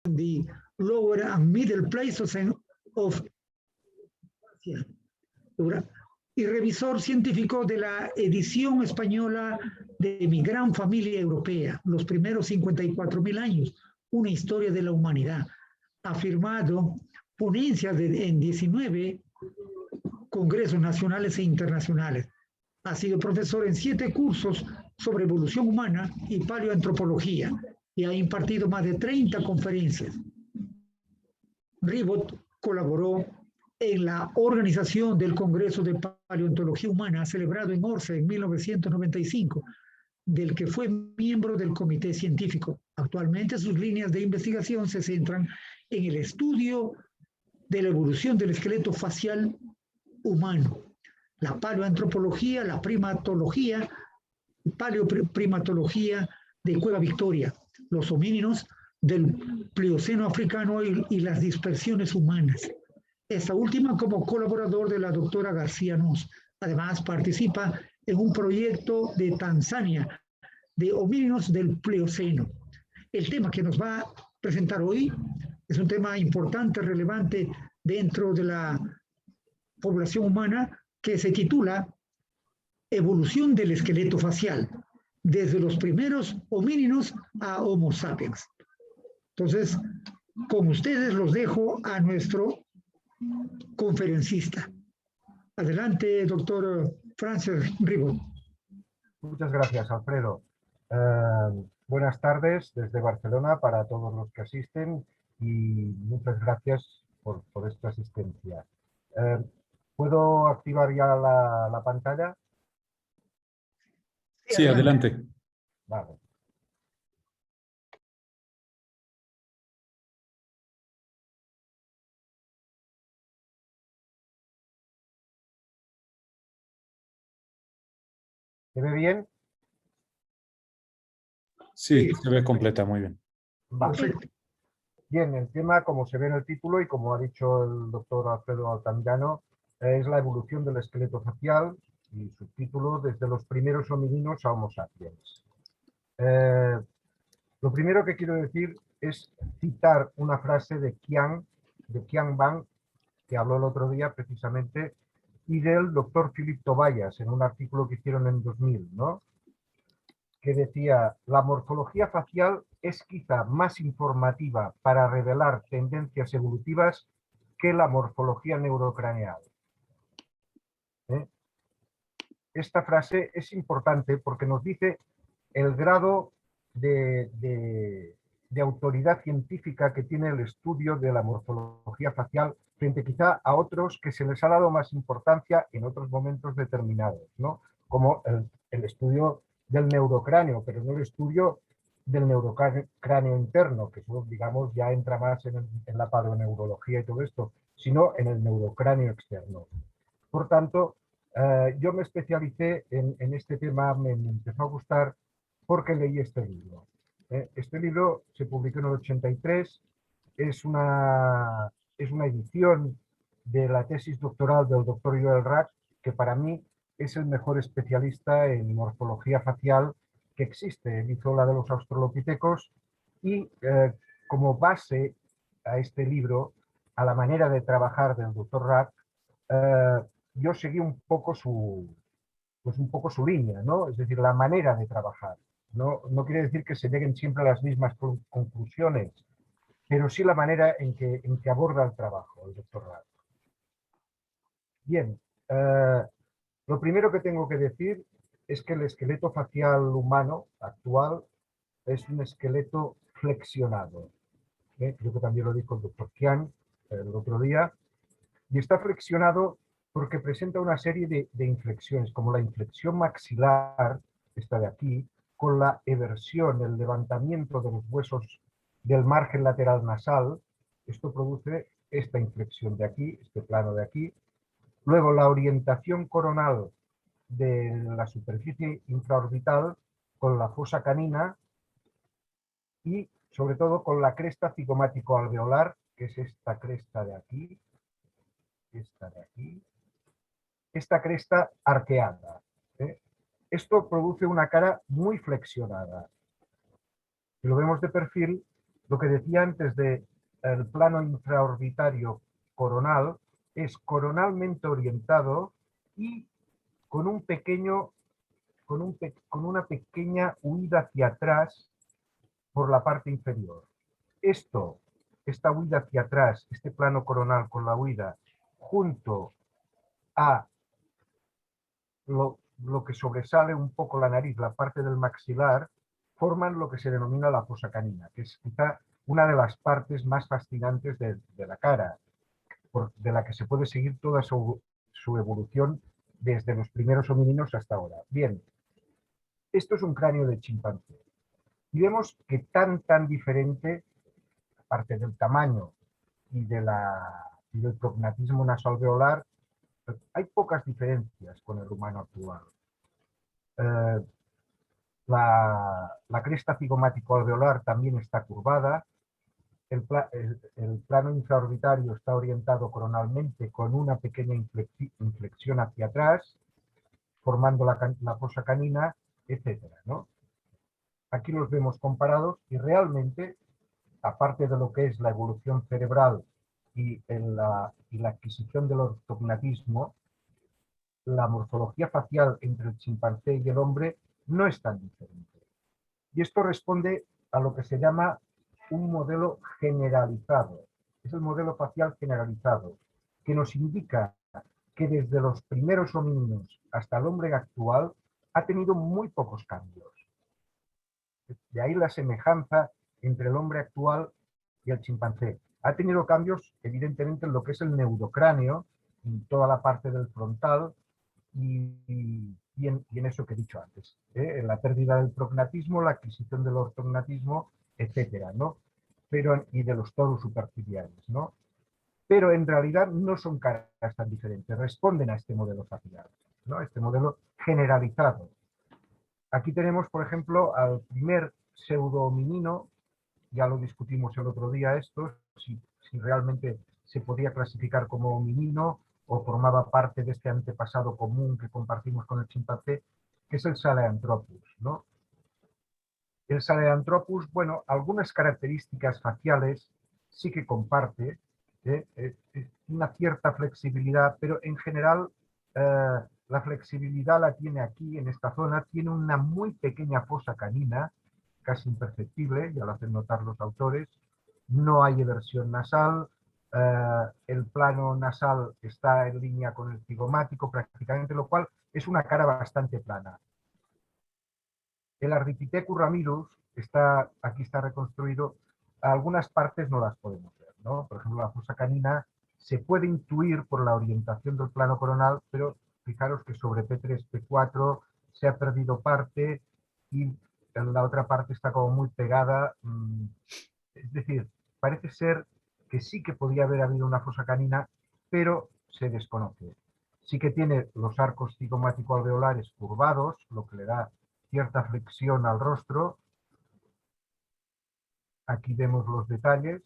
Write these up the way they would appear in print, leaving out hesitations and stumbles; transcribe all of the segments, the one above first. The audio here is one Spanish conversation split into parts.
the lower and middle Pleistocene of Asia. Y revisor científico de la edición española de Mi Gran Familia Europea, los primeros 54.000 años, una historia de la humanidad. Ha firmado ponencias en 19 congresos nacionales e internacionales. Ha sido profesor en 7 cursos sobre evolución humana y paleoantropología y ha impartido más de 30 conferencias. Ribot colaboró en la organización del Congreso de Paleontología Humana celebrado en Orsay en 1995, del que fue miembro del comité científico. Actualmente sus líneas de investigación se centran en el estudio de la evolución del esqueleto facial humano, la paleoantropología, la primatología, paleoprimatología de Cueva Victoria, los homínidos del Plioceno africano y las dispersiones humanas. Esta última como colaborador de la doctora García Nos. Además participa en un proyecto de Tanzania de homínidos del Plioceno. El tema que nos va a presentar hoy es un tema importante, relevante dentro de la población humana, que se titula Evolución del esqueleto facial, desde los primeros homínidos a Homo sapiens. Entonces, con ustedes los dejo a nuestro conferencista. Adelante, doctor Francis Ribot. Muchas gracias, Alfredo. Buenas tardes desde Barcelona para todos los que asisten y muchas gracias por esta asistencia. ¿Puedo activar ya la pantalla? Sí, adelante. Vale. ¿Se ve bien? Sí, se ve completa, muy bien. Vale. Bien, el tema, como se ve en el título y como ha dicho el doctor Alfredo Altamirano, es la evolución del esqueleto facial y subtítulo desde los primeros homininos a Homo sapiens. Lo primero que quiero decir es citar una frase de Qian Ban, que habló el otro día precisamente, y del doctor Philip Tobias en un artículo que hicieron en 2000, ¿no? Que decía, la morfología facial es quizá más informativa para revelar tendencias evolutivas que la morfología neurocraneal. Esta frase es importante porque nos dice el grado de autoridad científica que tiene el estudio de la morfología facial frente quizá a otros que se les ha dado más importancia en otros momentos determinados, ¿no? Como el estudio del neurocráneo, pero no el estudio del neurocráneo interno, que eso, digamos, ya entra más en la paleoneurología y todo esto, sino en el neurocráneo externo. Por tanto, yo me especialicé en este tema, me empezó a gustar porque leí este libro. Este libro se publicó en el 83, es una edición de la tesis doctoral del doctor Joel Rack, que para mí es el mejor especialista en morfología facial que existe. Él hizo la de los australopitecos y como base a este libro, a la manera de trabajar del doctor Rack, yo seguí un poco su línea, ¿no? Es decir, la manera de trabajar. No quiere decir que se lleguen siempre a las mismas conclusiones, pero sí la manera en que aborda el trabajo, el doctor Rack. Bien, lo primero que tengo que decir es que el esqueleto facial humano actual es un esqueleto flexionado. Creo que también lo dijo el doctor Qian el otro día. Y está flexionado porque presenta una serie de inflexiones, como la inflexión maxilar, esta de aquí, con la eversión, el levantamiento de los huesos del margen lateral nasal. Esto produce esta inflexión de aquí, este plano de aquí. Luego la orientación coronal de la superficie infraorbital con la fosa canina y sobre todo con la cresta cigomático-alveolar, que es esta cresta de aquí, esta de aquí, esta cresta arqueada. Esto produce una cara muy flexionada. Si lo vemos de perfil, Lo que decía antes de el plano infraorbitario coronal es coronalmente orientado y con un pequeño, con una pequeña huida hacia atrás por la parte inferior. Esta huida hacia atrás, este plano coronal con la huida, junto a lo que sobresale un poco la nariz, la parte del maxilar, forman lo que se denomina la fosa canina, que es quizá una de las partes más fascinantes de la cara, de la que se puede seguir toda su evolución desde los primeros homínidos hasta ahora. Bien, esto es un cráneo de chimpancé. Y vemos que tan diferente, aparte del tamaño y del prognatismo nasoalveolar, hay pocas diferencias con el humano actual. La cresta cigomático-alveolar también está curvada. El plano infraorbitario está orientado coronalmente con una pequeña inflexión hacia atrás, formando la fosa canina, etcétera, ¿no? Aquí los vemos comparados y realmente, aparte de lo que es la evolución cerebral y la adquisición del ortognatismo, la morfología facial entre el chimpancé y el hombre no es tan diferente. Y esto responde a lo que se llama un modelo generalizado. Es el modelo facial generalizado, que nos indica que desde los primeros homínidos hasta el hombre actual ha tenido muy pocos cambios. De ahí la semejanza entre el hombre actual y el chimpancé. Ha tenido cambios, evidentemente, en lo que es el neurocráneo, en toda la parte del frontal y en eso que he dicho antes, en la pérdida del prognatismo, la adquisición del ortognatismo, etcétera, ¿no? Y de los toros superciliares, ¿no? Pero en realidad no son caras tan diferentes, responden a este modelo facial, ¿no? Este modelo generalizado. Aquí tenemos, por ejemplo, al primer pseudo-hominino, ya lo discutimos el otro día esto, si realmente se podía clasificar como hominino o formaba parte de este antepasado común que compartimos con el chimpancé, que es el Sahelanthropus, ¿no? El Sahelanthropus, bueno, algunas características faciales sí que comparte, una cierta flexibilidad, pero en general la flexibilidad la tiene aquí, en esta zona, tiene una muy pequeña fosa canina, casi imperceptible, ya lo hacen notar los autores, no hay eversión nasal, el plano nasal está en línea con el cigomático prácticamente, lo cual es una cara bastante plana. El Ardipithecus ramidus, aquí está reconstruido, algunas partes no las podemos ver, ¿no? Por ejemplo, la fosa canina se puede intuir por la orientación del plano coronal, pero fijaros que sobre P3, P4 se ha perdido parte y la otra parte está como muy pegada. Es decir, parece ser que sí que podía haber habido una fosa canina, pero se desconoce. Sí que tiene los arcos cigomático-alveolares curvados, lo que le da cierta flexión al rostro. Aquí vemos los detalles,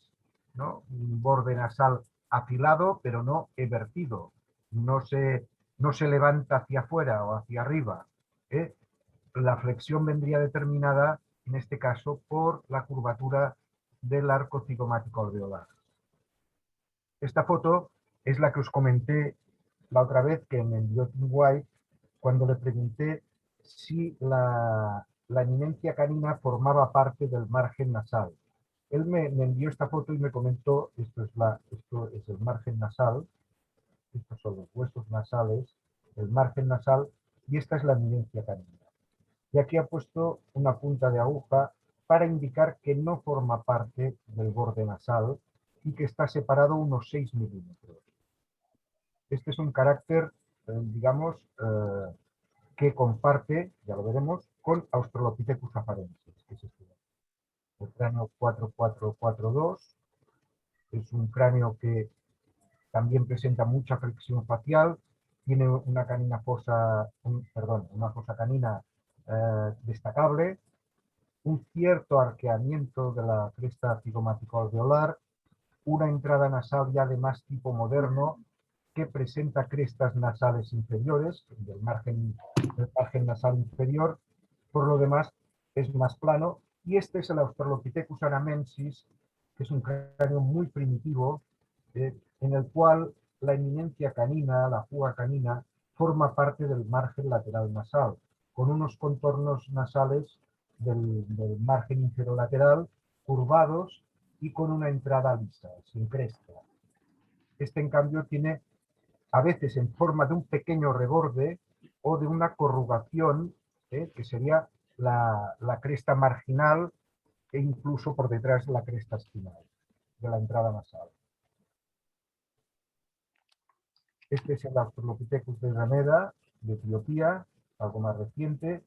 ¿no? Un borde nasal afilado, pero no evertido. No se levanta hacia afuera o hacia arriba, ¿eh? La flexión vendría determinada, en este caso, por la curvatura del arco cigomático alveolar. Esta foto es la que os comenté la otra vez que me envió Tim White cuando le pregunté si la eminencia canina formaba parte del margen nasal. Él me envió esta foto y me comentó, esto es el margen nasal, estos son los huesos nasales, el margen nasal, y esta es la eminencia canina. Y aquí ha puesto una punta de aguja para indicar que no forma parte del borde nasal y que está separado unos 6 milímetros. Este es un carácter, digamos, que comparte, ya lo veremos, con Australopithecus afarensis, que es este. El cráneo 4442 es un cráneo que también presenta mucha flexión facial, tiene una fosa canina destacable, un cierto arqueamiento de la cresta cigomático-alveolar, una entrada nasal ya de más tipo moderno que presenta crestas nasales inferiores, del margen nasal inferior, por lo demás es más plano Y este es el Australopithecus anamensis, que es un cráneo muy primitivo, en el cual la eminencia canina, la fuga canina, forma parte del margen lateral nasal, con unos contornos nasales del margen inferolateral curvados y con una entrada lisa, sin cresta. Este, en cambio, tiene a veces en forma de un pequeño reborde o de una corrugación, que sería la cresta marginal e incluso por detrás de la cresta espinal, de la entrada nasal. Este es el Australopithecus de Rameda, de Etiopía, algo más reciente.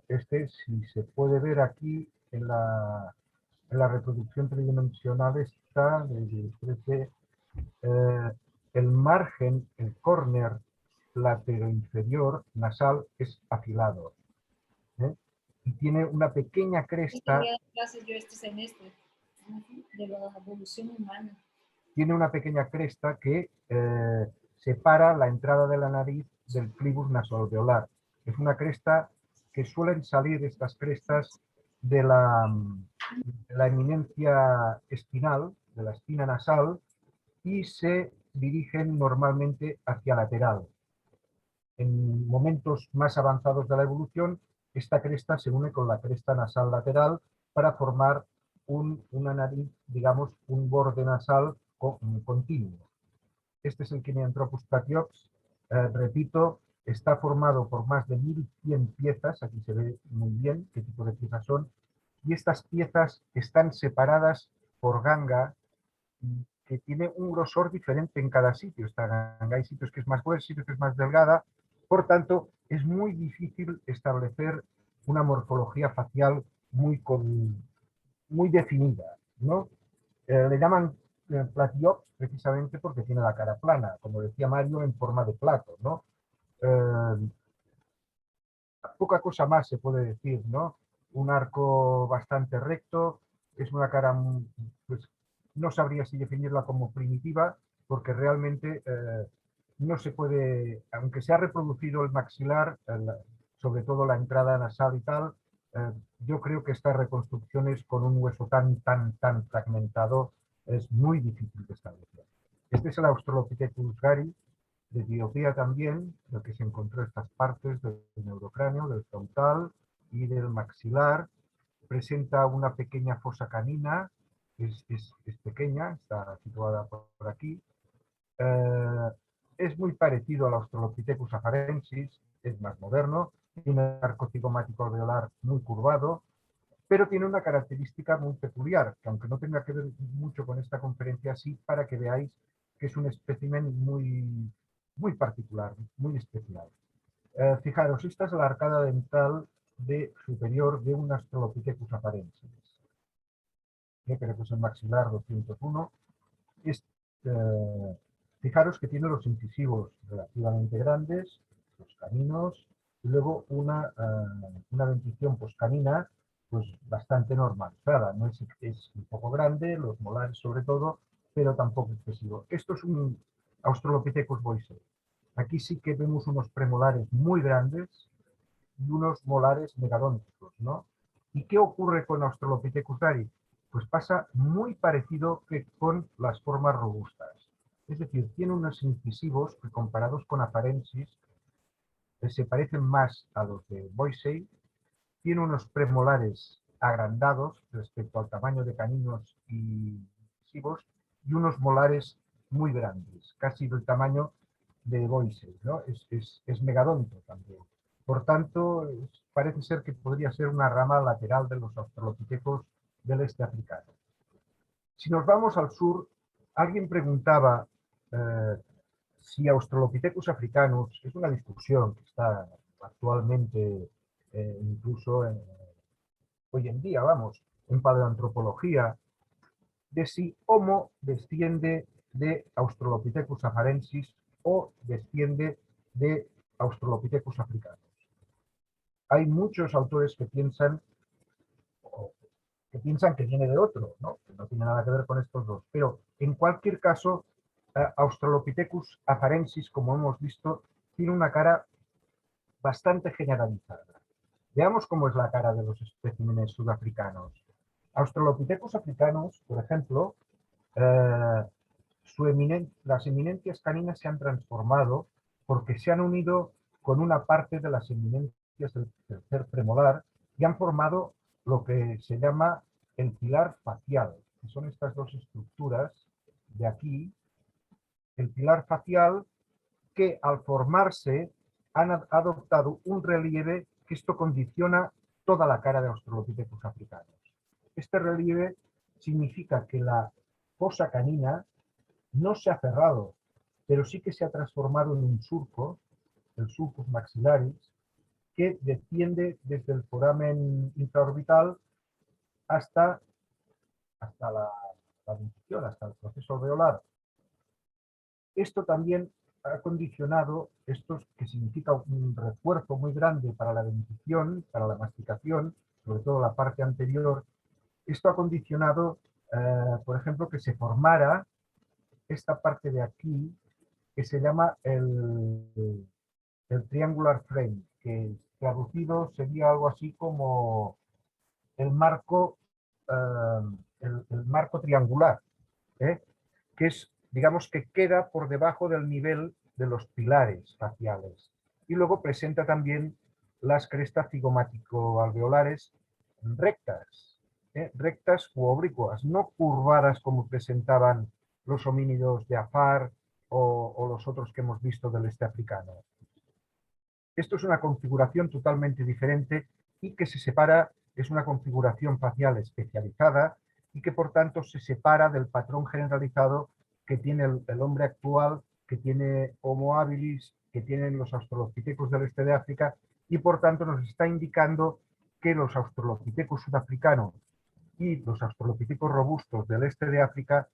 Este, si se puede ver aquí en la reproducción tridimensional, está el margen, el córner lateroinferior nasal es afilado, ¿eh? Y tiene una pequeña cresta. Voy a dar clases yo este semestre de la evolución humana. Tiene una pequeña cresta que separa la entrada de la nariz del clivus nasoalveolar. Es una cresta que suelen salir, estas crestas, de la eminencia espinal, de la espina nasal, y se dirigen normalmente hacia lateral. En momentos más avanzados de la evolución, esta cresta se une con la cresta nasal lateral para formar una nariz, digamos, un borde nasal continuo. Este es el Kenyanthropus platyops. Repito, está formado por más de 1100 piezas, aquí se ve muy bien qué tipo de piezas son, y estas piezas están separadas por ganga, que tiene un grosor diferente en cada sitio. Esta ganga, hay sitios que es más gruesa, sitios que es más delgada, por tanto, es muy difícil establecer una morfología facial muy definida, ¿no? Le llaman platyops precisamente porque tiene la cara plana, como decía Mario, en forma de plato, ¿no? Poca cosa más se puede decir, ¿no? Un arco bastante recto, es una cara, pues, no sabría si definirla como primitiva, porque realmente no se puede, aunque se ha reproducido el maxilar, sobre todo la entrada nasal y tal, yo creo que estas reconstrucciones con un hueso tan fragmentado es muy difícil de establecer. Este es el Australopithecus gari, de Etiopía también, lo que se encontró estas partes del neurocráneo, del frontal y del maxilar. Presenta una pequeña fosa canina, es pequeña, está situada por aquí. Es muy parecido al Australopithecus afarensis, es más moderno, tiene un arco cigomático alveolar muy curvado, pero tiene una característica muy peculiar, que aunque no tenga que ver mucho con esta conferencia, sí para que veáis que es un espécimen muy particular, muy especial. Fijaros, esta es la arcada dental superior de un Australopithecus afarensis. Creo que es el maxilar 201. Fijaros que tiene los incisivos relativamente grandes, los caninos, y luego una dentición poscanina pues bastante normalizada. No es un poco grande, los molares sobre todo, pero tampoco excesivo. Esto es un Australopithecus boisei. Aquí sí que vemos unos premolares muy grandes y unos molares megadónticos, ¿no? ¿Y qué ocurre con Australopithecus gari? Pues pasa muy parecido que con las formas robustas. Es decir, tiene unos incisivos que, comparados con afarensis, se parecen más a los de boisei. Tiene unos premolares agrandados respecto al tamaño de caninos y incisivos y unos molares muy grandes, casi del tamaño de boisei, ¿no? Es megadóntico también. Por tanto, parece ser que podría ser una rama lateral de los australopithecus del este africano. Si nos vamos al sur, alguien preguntaba si Australopithecus africanus, es una discusión que está actualmente incluso hoy en día, vamos, en paleoantropología, de si Homo desciende de Australopithecus afarensis o desciende de Australopithecus africanus. Hay muchos autores que piensan que viene de otro, ¿no? Que no tiene nada que ver con estos dos. Pero en cualquier caso, Australopithecus afarensis, como hemos visto, tiene una cara bastante generalizada. Veamos cómo es la cara de los especímenes sudafricanos. Australopithecus africanos, por ejemplo, las eminencias caninas se han transformado porque se han unido con una parte de las eminencias del tercer premolar y han formado lo que se llama el pilar facial, que son estas dos estructuras de aquí. El pilar facial, que al formarse han adoptado un relieve que esto condiciona toda la cara de Australopithecus africanos. Este relieve significa que la fosa canina no se ha cerrado, pero sí que se ha transformado en un surco, el sulcus maxillaris, que desciende desde el foramen infraorbital hasta la dentición, hasta el proceso alveolar. Esto también ha condicionado, esto que significa un refuerzo muy grande para la dentición, para la masticación, sobre todo la parte anterior. Esto ha condicionado, por ejemplo, que se formara esta parte de aquí, que se llama el triangular frame, que traducido sería algo así como el marco, el marco triangular, que es, digamos, que queda por debajo del nivel de los pilares faciales. Y luego presenta también las crestas cigomático-alveolares rectas, rectas u oblicuas, no curvadas como presentaban los homínidos de Afar o los otros que hemos visto del este africano. Esto es una configuración totalmente diferente y que se separa, es una configuración facial especializada y que por tanto se separa del patrón generalizado que tiene el hombre actual, que tiene Homo habilis, que tienen los australopithecus del este de África, y por tanto nos está indicando que los australopithecus sudafricanos y los australopithecus robustos del este de África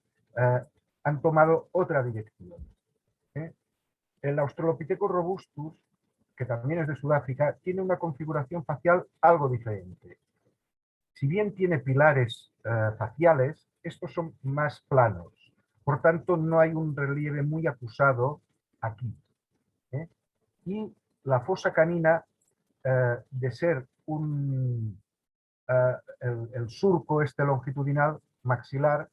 han tomado otra dirección. El australopithecus robustus, que también es de Sudáfrica, tiene una configuración facial algo diferente. Si bien tiene pilares faciales, estos son más planos. Por tanto, no hay un relieve muy acusado aquí. Y la fosa canina, de ser el surco este longitudinal maxilar,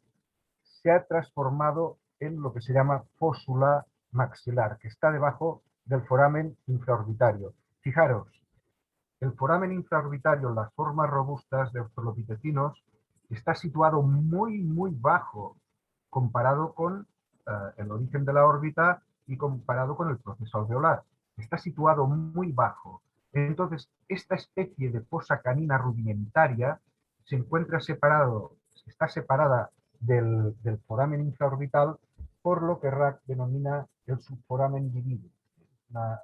se ha transformado en lo que se llama fósula maxilar, que está debajo del foramen infraorbitario. Fijaros, el foramen infraorbitario, las formas robustas de australopithecinos, está situado muy, muy bajo comparado con el origen de la órbita y comparado con el proceso alveolar. Está situado muy bajo. Entonces, esta especie de fosa canina rudimentaria se encuentra está separada del foramen infraorbital por lo que Rack denomina el subforamen dividido.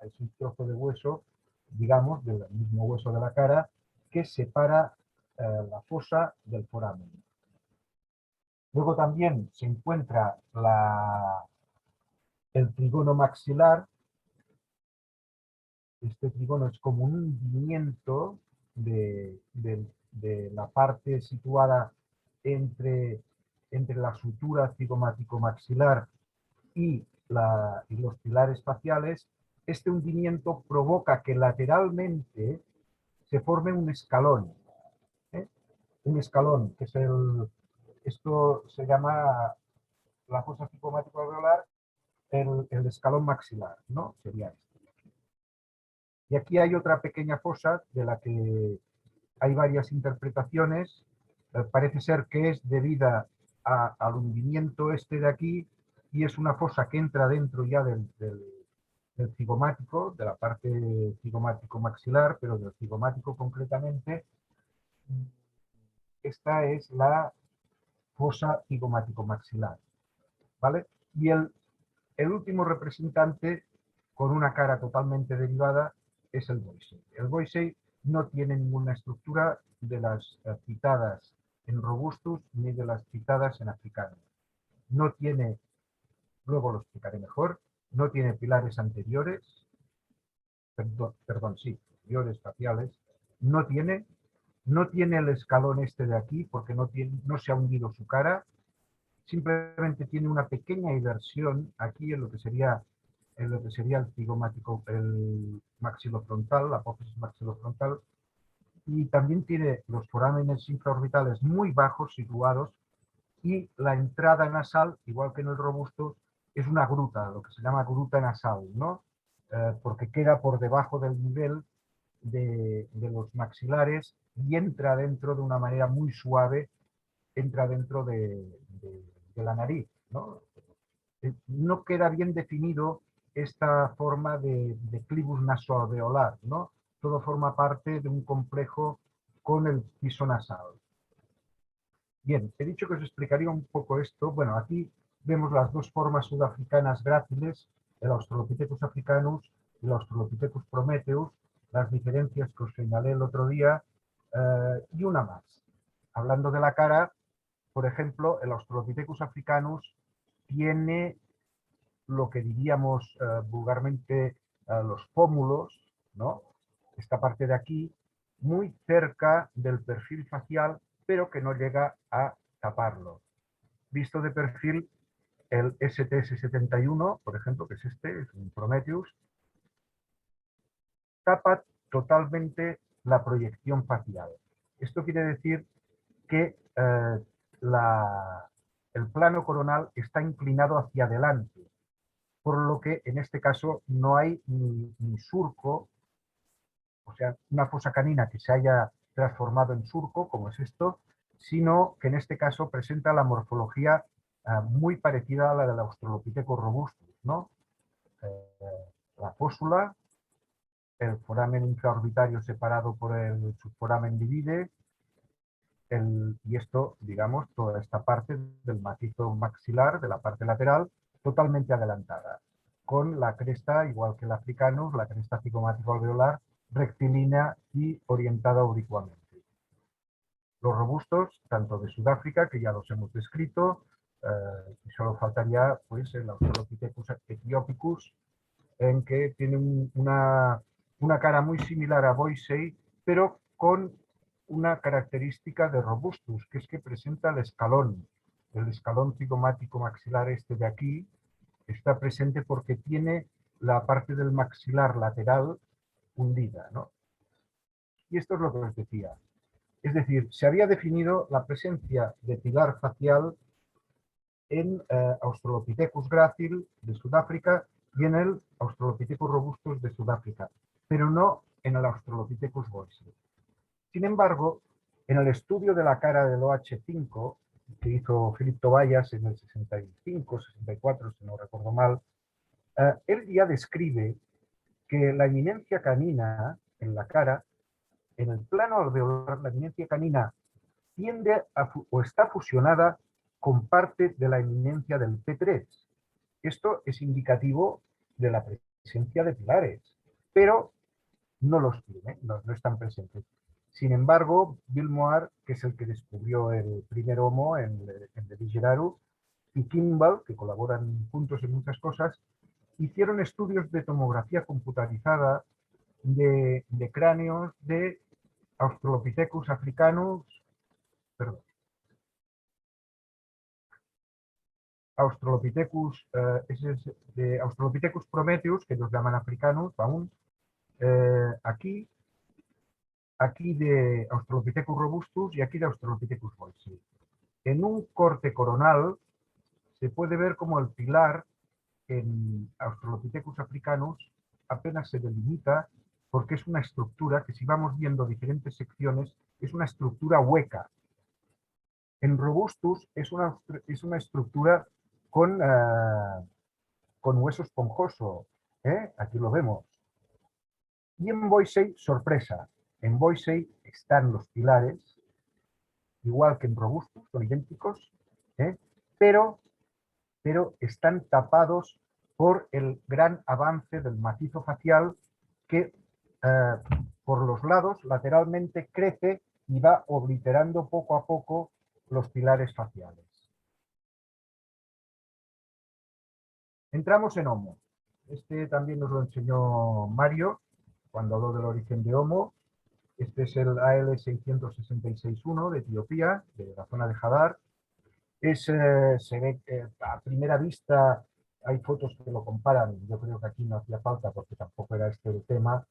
Es un trozo de hueso, digamos, del mismo hueso de la cara, que separa la fosa del foramen. Luego también se encuentra el trigono maxilar. Este trigono es como un hundimiento de la parte situada entre la sutura cigomático-maxilar y los pilares faciales. Este hundimiento provoca que lateralmente se forme un escalón. Un escalón, que es esto se llama la fosa cigomático-alveolar, el escalón maxilar, ¿no? Sería este. Y aquí hay otra pequeña fosa de la que hay varias interpretaciones. Parece ser que es debida al hundimiento este de aquí y es una fosa que entra dentro ya del cigomático, de la parte cigomático maxilar, pero del cigomático concretamente. Esta es la fosa cigomático maxilar, ¿vale? Y el último representante con una cara totalmente derivada es el Boisei. El Boisei no tiene ninguna estructura de las citadas en Robustus ni de las citadas en Africano. No tiene, luego lo explicaré mejor, no tiene pilares anteriores, posteriores faciales, no tiene el escalón este de aquí porque no se ha hundido su cara, simplemente tiene una pequeña inversión aquí en lo que sería el cigomático, el maxilofrontal, la apófisis maxilofrontal, y también tiene los forámenes infraorbitales muy bajos situados y la entrada nasal, igual que en el robusto, es una gruta, lo que se llama gruta nasal, ¿no? Porque queda por debajo del nivel de los maxilares y entra dentro de una manera muy suave, entra dentro de la nariz, ¿no? No queda bien definido esta forma de clivus nasoalveolar, ¿no? Todo forma parte de un complejo con el piso nasal. Bien, he dicho que os explicaría un poco esto. Bueno, aquí vemos las dos formas sudafricanas gráciles, el Australopithecus africanus y el Australopithecus prometheus, las diferencias que os señalé el otro día, y una más. Hablando de la cara, por ejemplo, el Australopithecus africanus tiene lo que diríamos vulgarmente los pómulos, ¿no? Esta parte de aquí, muy cerca del perfil facial, pero que no llega a taparlo. Visto de perfil, el STS-71, por ejemplo, que es este, es un Prometheus, tapa totalmente la proyección facial. Esto quiere decir que el plano coronal está inclinado hacia adelante, por lo que en este caso no hay ni surco, o sea, una fosa canina que se haya transformado en surco, como es esto, sino que en este caso presenta la morfología muy parecida a la del Australopithecus robustus, ¿no? La fósula, el foramen infraorbitario separado por el subforamen divide, y esto, digamos, toda esta parte del macizo maxilar, de la parte lateral, totalmente adelantada, con la cresta, igual que el africanus, la cresta cigomático-alveolar, rectilínea y orientada oblicuamente. Los robustos, tanto de Sudáfrica, que ya los hemos descrito, y solo faltaría pues, el Australopithecus ethiophicus, en que tiene una cara muy similar a Boisei, pero con una característica de robustus, que es que presenta el escalón cigomático maxilar este de aquí, está presente porque tiene la parte del maxilar lateral hundida, ¿no? Y esto es lo que os decía. Es decir, se había definido la presencia de pilar facial en Australopithecus grácil de Sudáfrica y en el Australopithecus robustus de Sudáfrica, pero no en el Australopithecus boisei. Sin embargo, en el estudio de la cara del OH5 que hizo Philip Tobias en el 65, 64, si no recuerdo mal, él ya describe que la eminencia canina en la cara, en el plano alveolar, la eminencia canina tiende o está fusionada con parte de la eminencia del P3. Esto es indicativo de la presencia de pilares, pero no los tiene, no están presentes. Sin embargo, Bill Moore, que es el que descubrió el primer Homo en de Vigeraru, y Kimball, que colaboran juntos en muchas cosas, hicieron estudios de tomografía computarizada de cráneos de Australopithecus africanus, perdón, Australopithecus, de Australopithecus prometheus, que los llaman africanos aún, aquí de Australopithecus robustus y aquí de Australopithecus boisei. En un corte coronal se puede ver como el pilar en Australopithecus africanus apenas se delimita porque es una estructura que, si vamos viendo diferentes secciones, es una estructura hueca. En robustus es una estructura con hueso esponjoso, aquí lo vemos. Y en boisei, sorpresa, en boisei están los pilares, igual que en robustus, son idénticos, pero están tapados por el gran avance del macizo facial que por los lados, lateralmente, crece y va obliterando poco a poco los pilares faciales. Entramos en Homo. Este también nos lo enseñó Mario cuando habló del origen de Homo. Este es el AL666-1 de Etiopía, de la zona de Hadar. Se ve a primera vista, hay fotos que lo comparan, yo creo que aquí no hacía falta porque tampoco era este el tema,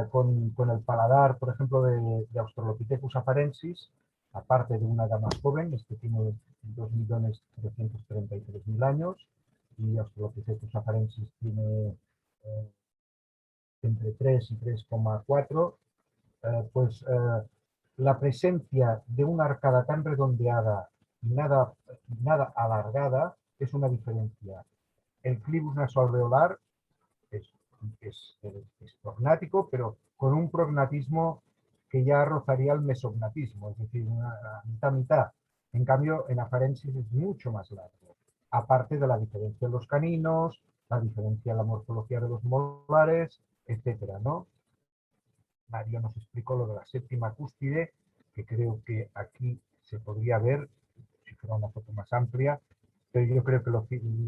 con el paladar, por ejemplo, de Australopithecus afarensis, aparte de una edad más joven, este tiene 2.333.000 años, y Australopithecus afarensis tiene entre 3 y 3,4, pues la presencia de una arcada tan redondeada y nada alargada es una diferencia. El clivus nasoalveolar es, es prognático, pero con un prognatismo que ya rozaría el mesognatismo, es decir, una mitad-mitad. En cambio, en afarensis es mucho más largo, aparte de la diferencia en los caninos, la diferencia en la morfología de los molares, etcétera, ¿no? Mario nos explicó lo de la séptima cúspide, que creo que aquí se podría ver, si fuera una foto más amplia, pero yo creo que no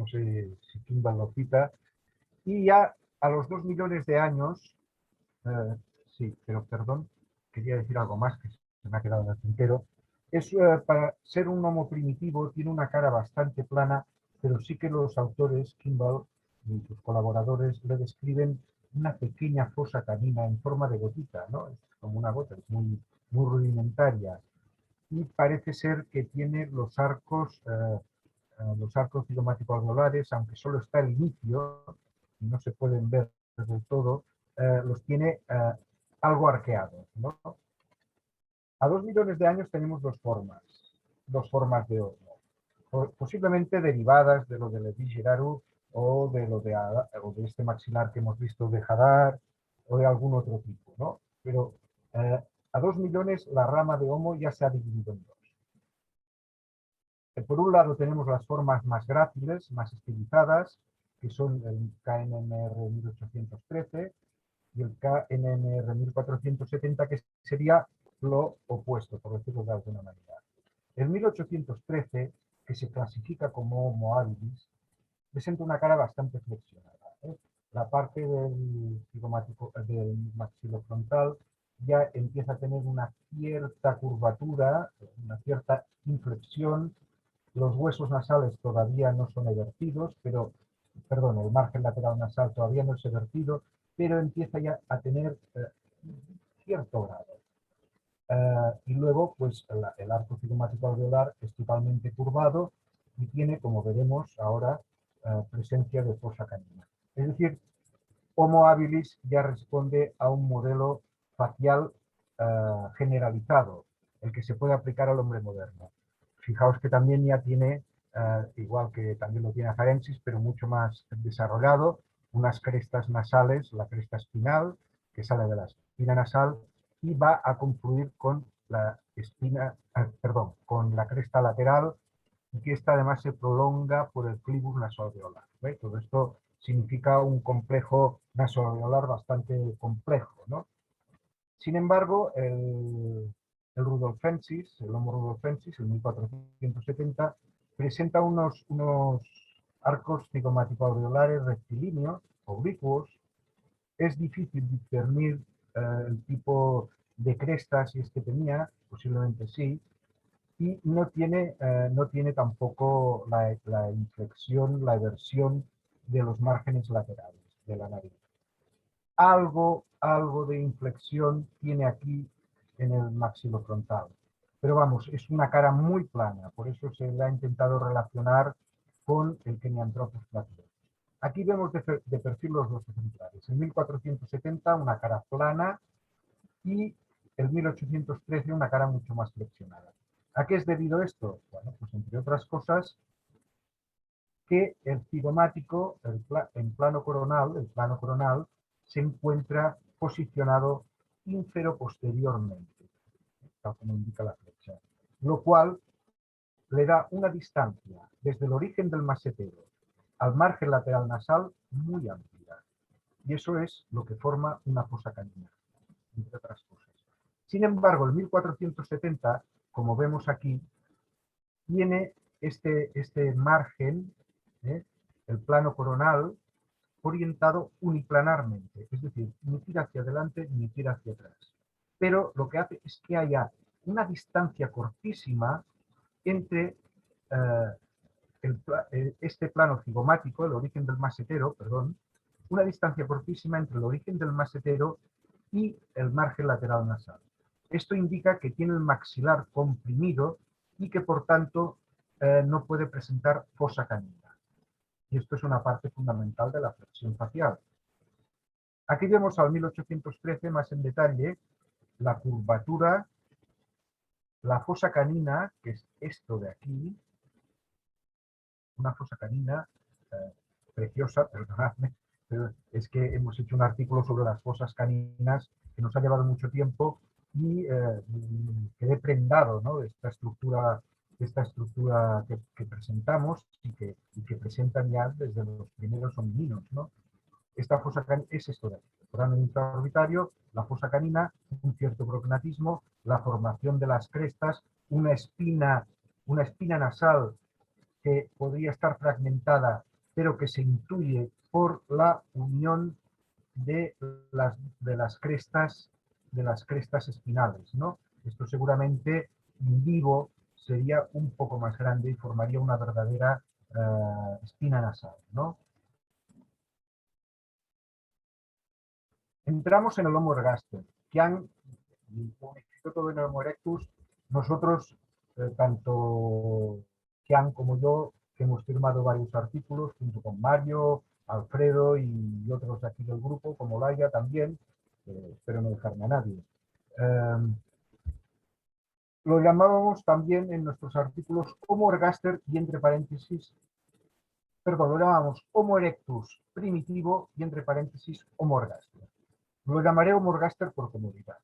sé si Kimball lo cita. Y ya a los 2 millones de años, sí, pero perdón, quería decir algo más que se me ha quedado en el tintero. Para ser un homo primitivo tiene una cara bastante plana, pero sí que los autores, Kimball y sus colaboradores, le describen una pequeña fosa canina en forma de gotita, ¿no? Es como una gota, es muy rudimentaria. Y parece ser que tiene los arcos cigomático-alveolares, aunque solo está el inicio, y no se pueden ver del todo, los tiene algo arqueados, ¿no? A 2 millones de años tenemos dos formas de horno, posiblemente derivadas de lo de Levi Geraru o de este maxilar que hemos visto de Hadar o de algún otro tipo, ¿no? Pero a 2 millones la rama de Homo ya se ha dividido en dos. Por un lado tenemos las formas más gráciles, más estilizadas, que son el KNMR 1813 y el KNMR 1470, que sería lo opuesto, por decirlo de alguna manera. El 1813, que se clasifica como Homo habilis, presenta una cara bastante flexionada, ¿eh? La parte del maxilofrontal ya empieza a tener una cierta curvatura, una cierta inflexión. Los huesos nasales todavía no son evertidos, pero, perdón, el margen lateral nasal todavía no es evertido, pero empieza ya a tener cierto grado. Y luego, pues, el arco cigomático alveolar es totalmente curvado y tiene, como veremos ahora, presencia de fosa canina. Es decir, Homo habilis ya responde a un modelo facial generalizado, el que se puede aplicar al hombre moderno. Fijaos que también ya tiene, igual que también lo tiene afarensis, pero mucho más desarrollado, unas crestas nasales, la cresta espinal, que sale de la espina nasal y va a confluir con la con la cresta lateral, y que esta además se prolonga por el clivus nasoalveolar. ¿Ve? Todo esto significa un complejo nasoalveolar bastante complejo, ¿no? Sin embargo, el rudolfensis, el Homo rudolfensis, el 1470, presenta unos arcos cigomático-alveolares rectilíneos, oblicuos. Es difícil discernir el tipo de cresta, si es que tenía, posiblemente sí, y no tiene tampoco la inflexión, la eversión de los márgenes laterales de la nariz. Algo de inflexión tiene aquí en el maxilofrontal. Pero vamos, es una cara muy plana, por eso se le ha intentado relacionar con el Kenyanthropus platypus. Aquí vemos de perfil los dos ejemplares. En 1470 una cara plana y en 1813 una cara mucho más flexionada. ¿A qué es debido esto? Bueno, pues entre otras cosas, que el cigomático, el plano coronal, se encuentra posicionado infero-posteriormente, tal como indica la flecha, lo cual le da una distancia desde el origen del masetero al margen lateral nasal muy amplia. Y eso es lo que forma una fosa canina, entre otras cosas. Sin embargo, el 1470, como vemos aquí, tiene este margen, el plano coronal, orientado uniplanarmente, es decir, ni tira hacia adelante ni tira hacia atrás. Pero lo que hace es que haya una distancia cortísima entre este plano cigomático, el origen del masetero, perdón, una distancia cortísima entre el origen del masetero y el margen lateral nasal. Esto indica que tiene el maxilar comprimido y que por tanto no puede presentar fosa canina. Y esto es una parte fundamental de la flexión facial. Aquí vemos al 1813 más en detalle la curvatura, la fosa canina, que es esto de aquí, una fosa canina preciosa, perdonadme, pero es que hemos hecho un artículo sobre las fosas caninas que nos ha llevado mucho tiempo y quedé prendado, ¿no?, de esta estructura que presentamos y que presentan ya desde los primeros homininos, ¿no? Esta fosa canina es esto de aquí, el foramen intraorbitario, la fosa canina, un cierto prognatismo, la formación de las crestas, una espina nasal que podría estar fragmentada, pero que se intuye por la unión de las crestas espinales, ¿no? Esto seguramente in vivo sería un poco más grande y formaría una verdadera espina nasal, ¿no? Entramos en el Homo ergaster. Kian, como Instituto de Homo erectus, nosotros, tanto Kian como yo, que hemos firmado varios artículos junto con Mario, Alfredo y otros aquí del grupo, como Laia también, espero no dejarme a nadie. Lo llamábamos también en nuestros artículos Homo ergaster y entre paréntesis, perdón, lo llamábamos Homo erectus primitivo y entre paréntesis Homo ergaster. Lo llamaré Homo ergaster por comodidad,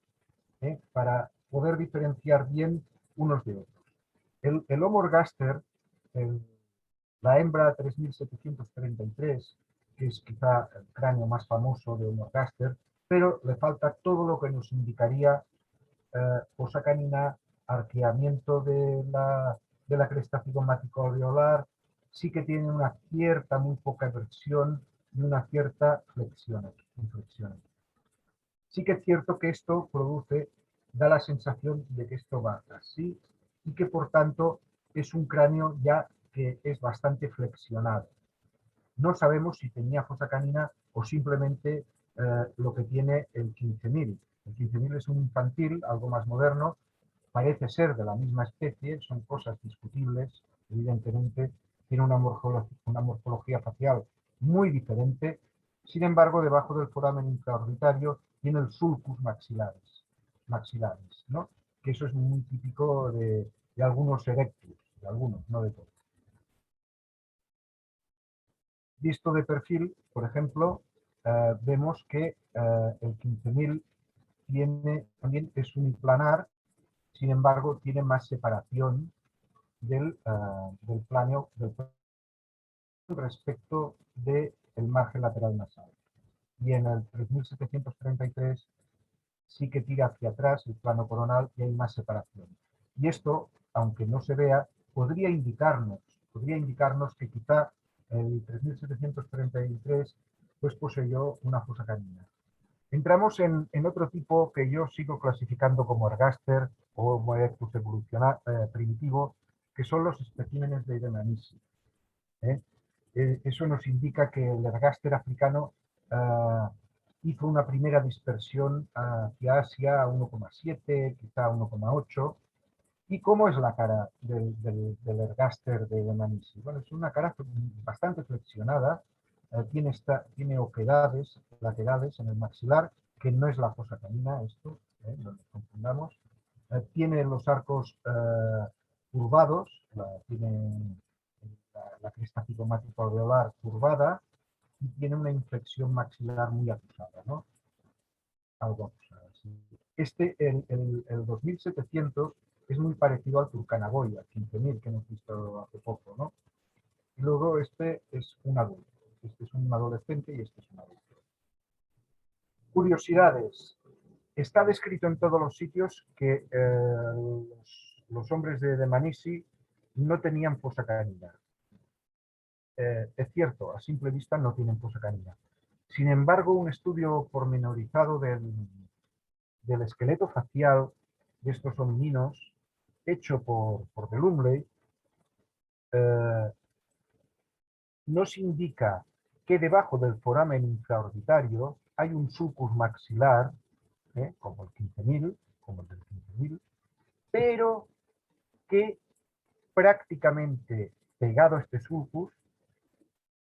para poder diferenciar bien unos de otros. El Homo ergaster, la hembra 3733, que es quizá el cráneo más famoso de Homo ergaster, pero le falta todo lo que nos indicaría fosa canina, arqueamiento de la cresta cigomático-alveolar, sí que tiene una cierta, muy poca eversión y una cierta flexión, inflexión. Sí que es cierto que esto da la sensación de que esto va así y que por tanto es un cráneo ya que es bastante flexionado. No sabemos si tenía fosa canina o simplemente lo que tiene el 15.000. El 15.000 es un infantil, algo más moderno, parece ser de la misma especie, son cosas discutibles, evidentemente tiene una morfología facial muy diferente, sin embargo debajo del foramen intraorbitario tiene el sulcus maxilares, ¿no?, que eso es muy típico de algunos erectus, de algunos, no de todos. Visto de perfil, por ejemplo, vemos que el 15.000 también es uniplanar, sin embargo tiene más separación del plano respecto del margen lateral nasal. Y en el 3733 sí que tira hacia atrás el plano coronal y hay más separación. Y esto, aunque no se vea, podría indicarnos que quizá el 3733 pues poseyó una fosa canina. Entramos en otro tipo que yo sigo clasificando como ergaster o Homo erectus primitivo, que son los especímenes de Dmanisi. Eso nos indica que el ergaster africano hizo una primera dispersión hacia Asia a 1,7, quizá a 1,8. ¿Y cómo es la cara del ergaster de Dmanisi? Bueno, es una cara bastante flexionada, tiene oquedades laterales en el maxilar, que no es la fosa canina, esto, no nos confundamos. Tiene los arcos curvados, tiene la cresta cigomático-alveolar curvada y tiene una inflexión maxilar muy acusada, ¿no? Algo acusada, sí. El 2700 es muy parecido al Turcanaboy, al 15.000 que hemos visto hace poco, ¿no? Y luego este es un adulto, este es un adolescente y este es un adulto. Curiosidades. Está descrito en todos los sitios que los hombres de Dmanisi no tenían fosa canina. Es cierto, a simple vista no tienen fosa canina. Sin embargo, un estudio pormenorizado del esqueleto facial de estos homininos, hecho por de Lumley, nos indica que debajo del foramen infraorbitario hay un sulcus maxilar como el 15.000, como el del 15.000, pero que prácticamente pegado a este sulcus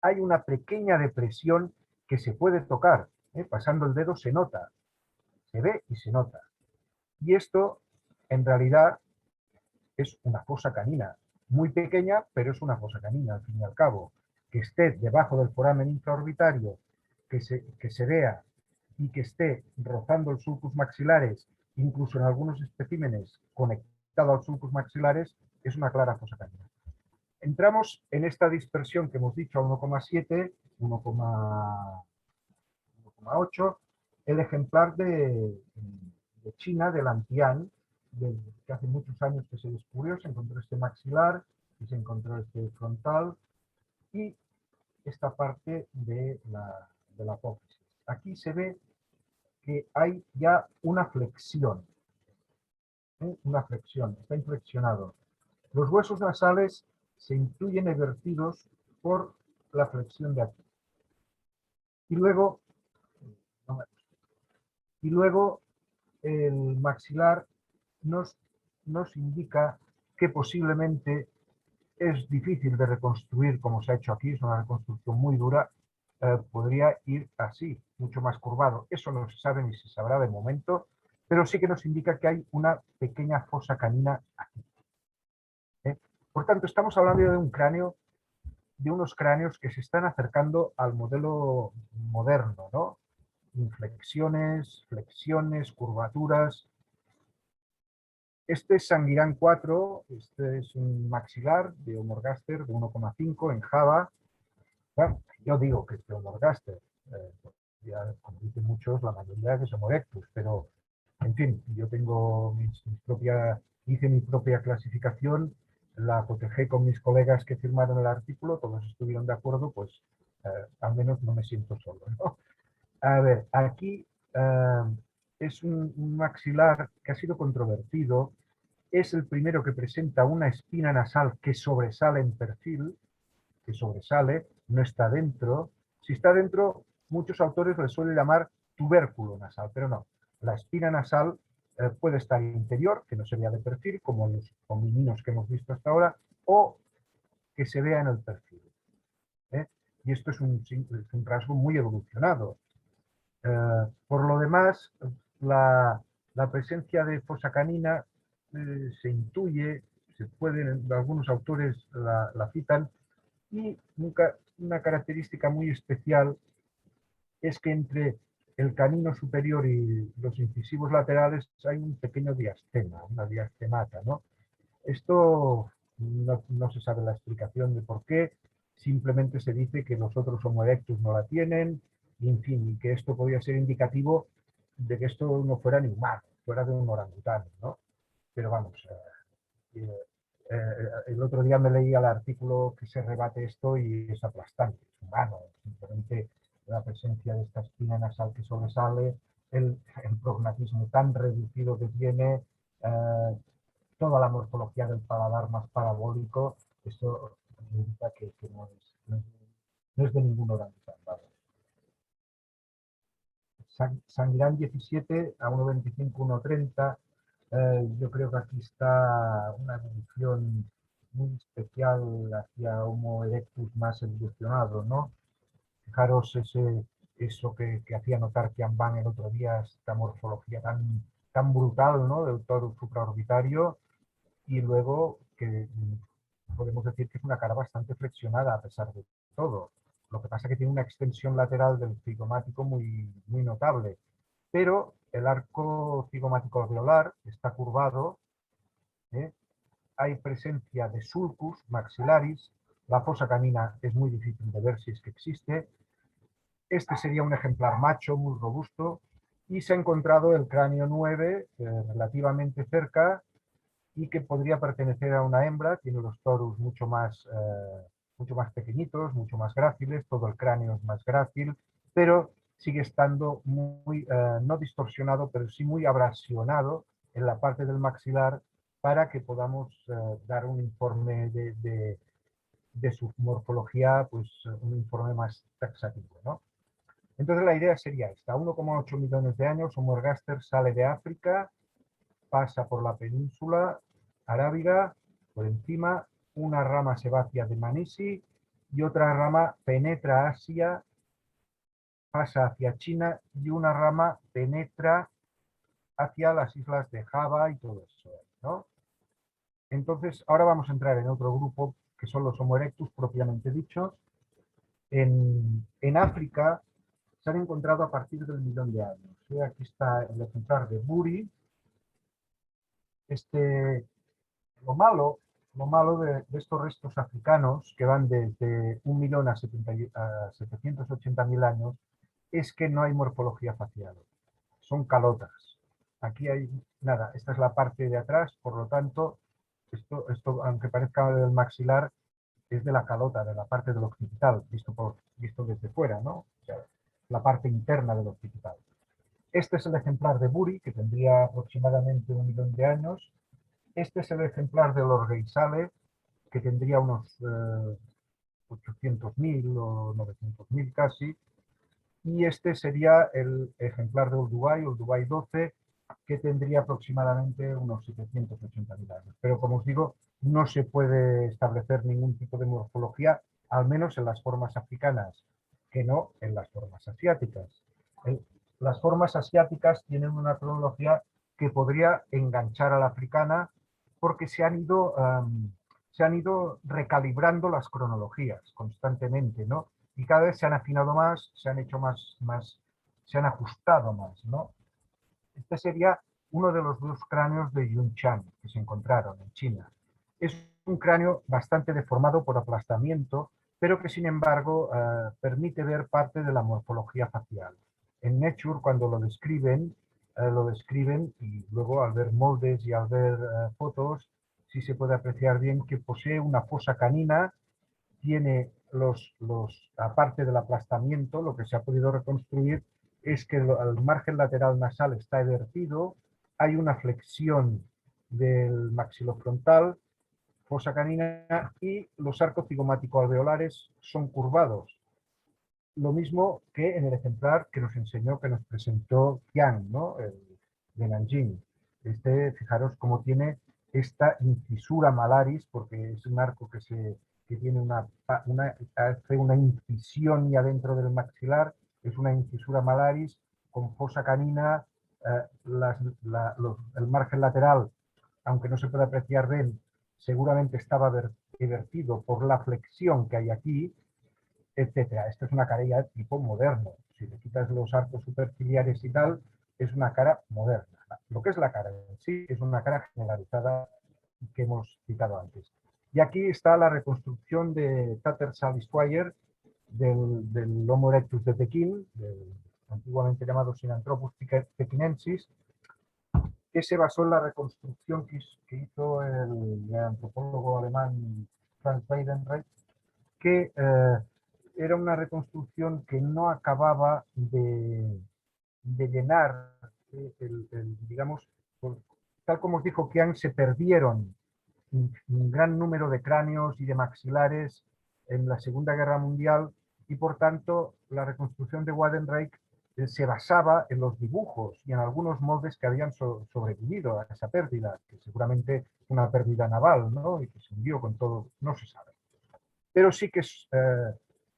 hay una pequeña depresión que se puede tocar. Pasando el dedo se nota, se ve y se nota. Y esto, en realidad, es una fosa canina. Muy pequeña, pero es una fosa canina, al fin y al cabo. Que esté debajo del foramen infraorbitario, que se vea y que esté rozando el sulcus maxilares, incluso en algunos especímenes conectado al sulcus maxilares, es una clara fosa canina. Entramos en esta dispersión que hemos dicho a 1,7, 1,8, el ejemplar de China, del Antian, que hace muchos años que se descubrió, se encontró este maxilar y se encontró este frontal y esta parte de la apófisis. Aquí se ve que hay ya una flexión, está inflexionado. Los huesos nasales se intuyen evertidos por la flexión de aquí. Y luego el maxilar nos indica que posiblemente es difícil de reconstruir como se ha hecho aquí, es una reconstrucción muy dura, podría ir así, mucho más curvado. Eso no se sabe ni se sabrá de momento, pero sí que nos indica que hay una pequeña fosa canina aquí. Por tanto, estamos hablando de un cráneo, de unos cráneos que se están acercando al modelo moderno, ¿no? Inflexiones, flexiones, curvaturas. Este es Sanguirán 4, este es un maxilar de Homorgaster de 1,5 en Java. Bueno, yo digo que es de Homorgaster, ya como dicen muchos, la mayoría que es Homo erectus, pero en fin, yo tengo hice mi propia clasificación, la cotejé con mis colegas que firmaron el artículo, todos estuvieron de acuerdo, pues al menos no me siento solo, ¿no? A ver, aquí es un maxilar que ha sido controvertido. Es el primero que presenta una espina nasal que sobresale en perfil, que sobresale, no está dentro. Si está dentro, muchos autores le suelen llamar tubérculo nasal, pero no. La espina nasal puede estar interior, que no sería de perfil, como los homininos que hemos visto hasta ahora, o que se vea en el perfil. Y esto es un rasgo muy evolucionado. Por lo demás, la presencia de fosa canina se intuye, algunos autores la citan, y una característica muy especial es que entre el canino superior y los incisivos laterales hay un pequeño diastema, una diastemata, ¿no? Esto no se sabe la explicación de por qué, simplemente se dice que los otros Homo erectus no la tienen, y en fin, y que esto podría ser indicativo de que esto no fuera ni humano, fuera de un orangután, ¿no? Pero vamos, el otro día me leía el artículo que se rebate esto y es aplastante, es humano, simplemente la presencia de esta espina nasal que sobresale, el prognatismo tan reducido que tiene, toda la morfología del paladar más parabólico, eso indica que no es de ningún orangután. ¿Vale? Sanguirán 17 a 1,25, 1,30. Yo creo que aquí está una evolución muy especial hacia Homo erectus más evolucionado, ¿no? Fijaros eso que hacía notar Tian Van el otro día, esta morfología tan brutal, ¿no? Del toro supraorbitario, y luego que podemos decir que es una cara bastante flexionada a pesar de todo. Lo que pasa es que tiene una extensión lateral del cigomático muy, muy notable, pero el arco cigomático alveolar está curvado, ¿eh? Hay presencia de sulcus maxillaris, la fosa canina es muy difícil de ver si es que existe. Este sería un ejemplar macho muy robusto y se ha encontrado el cráneo 9 relativamente cerca y que podría pertenecer a una hembra. Tiene los torus mucho más pequeñitos, mucho más gráciles, todo el cráneo es más grácil, pero sigue estando muy, no distorsionado, pero sí muy abrasionado en la parte del maxilar para que podamos dar un informe de su morfología, pues un informe más taxativo, ¿no? Entonces la idea sería esta: 1,8 millones de años, Homo ergaster sale de África, pasa por la península arábiga, por encima, una rama se va hacia Dmanisi y otra rama penetra Asia, pasa hacia China y una rama penetra hacia las islas de Java y todo eso, ¿no? Entonces, ahora vamos a entrar en otro grupo, que son los Homo erectus propiamente dichos. En África se han encontrado a partir del millón de años. Aquí está el ejemplar de Buri. Lo malo de estos restos africanos, que van desde 1 millón a 780.000 años, es que no hay morfología facial. Son calotas. Aquí hay nada, esta es la parte de atrás, por lo tanto, esto aunque parezca del maxilar, es de la calota, de la parte del occipital, visto desde fuera, ¿no? O sea, la parte interna del occipital. Este es el ejemplar de Buri, que tendría aproximadamente 1 millón de años. Este es el ejemplar de los Geisale, que tendría unos 800.000 o 900.000 casi. Y este sería el ejemplar de Olduvai 12, que tendría aproximadamente unos 780.000 años. Pero como os digo, no se puede establecer ningún tipo de morfología, al menos en las formas africanas, que no en las formas asiáticas. Las formas asiáticas tienen una cronología que podría enganchar a la africana, porque se han ido recalibrando las cronologías constantemente, ¿no? Y cada vez se han afinado más, se han hecho se han ajustado más, ¿no? Este sería uno de los 2 cráneos de Yunshan que se encontraron en China. Es un cráneo bastante deformado por aplastamiento, pero que sin embargo permite ver parte de la morfología facial. En Nature, cuando lo describen y luego al ver moldes y al ver fotos, sí se puede apreciar bien que posee una fosa canina, tiene aparte del aplastamiento, lo que se ha podido reconstruir es que el margen lateral nasal está evertido, hay una flexión del maxilofrontal, fosa canina, y los arcos cigomático-alveolares son curvados. Lo mismo que en el ejemplar que nos enseñó, que nos presentó Qian, ¿no? El de Nanjing. Fijaros cómo tiene esta incisura malaris, porque es un arco que tiene hace una incisión y adentro del maxilar, es una incisura malaris con fosa canina, el margen lateral, aunque no se puede apreciar bien, seguramente estaba vertido por la flexión que hay aquí, etcétera. Esta es una cara ya tipo moderno. Si le quitas los arcos superciliares y tal, es una cara moderna. Lo que es la cara en sí es una cara generalizada que hemos citado antes. Y aquí está la reconstrucción de Tattersall y Swire del Homo erectus de Pekín, antiguamente llamado Sinanthropus pekinensis, que se basó en la reconstrucción que hizo el antropólogo alemán Franz Weidenreich, que era una reconstrucción que no acababa de llenar, digamos, tal como os dijo Qian, se perdieron un gran número de cráneos y de maxilares en la Segunda Guerra Mundial, y por tanto la reconstrucción de Weidenreich se basaba en los dibujos y en algunos moldes que habían sobrevivido a esa pérdida, que seguramente una pérdida naval, ¿no? Y que se hundió con todo, no se sabe. Pero sí que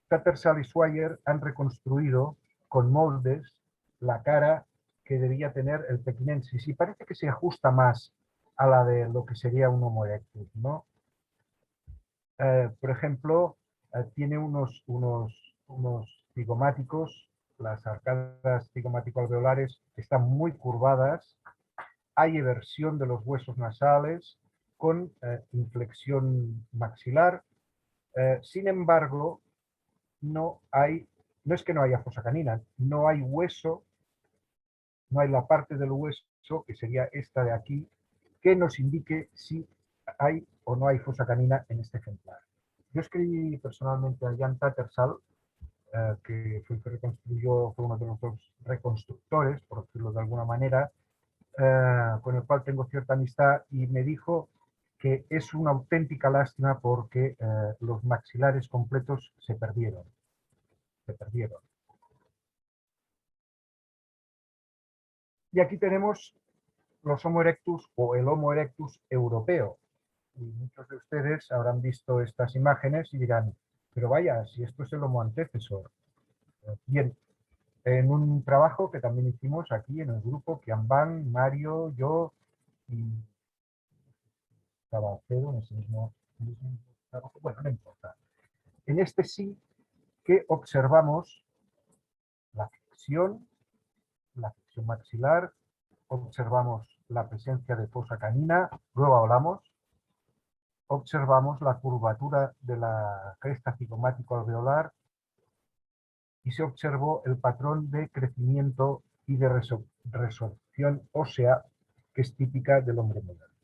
Tattersall y Swire han reconstruido con moldes la cara que debía tener el pekinensis, y parece que se ajusta más a la de lo que sería un Homo erectus, ¿no? Por ejemplo, tiene unos cigomáticos, las arcadas cigomático-alveolares están muy curvadas, hay eversión de los huesos nasales con inflexión maxilar. Sin embargo, no es que no haya fosa canina, no hay hueso, no hay la parte del hueso, que sería esta de aquí, que nos indique si hay o no hay fosa canina en este ejemplar. Yo escribí personalmente a Jan Tattersall, que fue el que reconstruyó, fue uno de los 2 reconstructores, por decirlo de alguna manera, con el cual tengo cierta amistad, y me dijo que es una auténtica lástima porque los maxilares completos se perdieron. Y aquí tenemos los Homo erectus o el Homo erectus europeo. Y muchos de ustedes habrán visto estas imágenes y dirán, pero vaya, si esto es el Homo antecesor. Bien, en un trabajo que también hicimos aquí en el grupo, Kianban, Mario, yo y Cabacedo, en ese mismo trabajo, bueno, no importa. En este sí que observamos la flexión maxilar, observamos la presencia de fosa canina, luego hablamos, observamos la curvatura de la cresta cigomático alveolar y se observó el patrón de crecimiento y de resorción ósea que es típica del hombre moderno.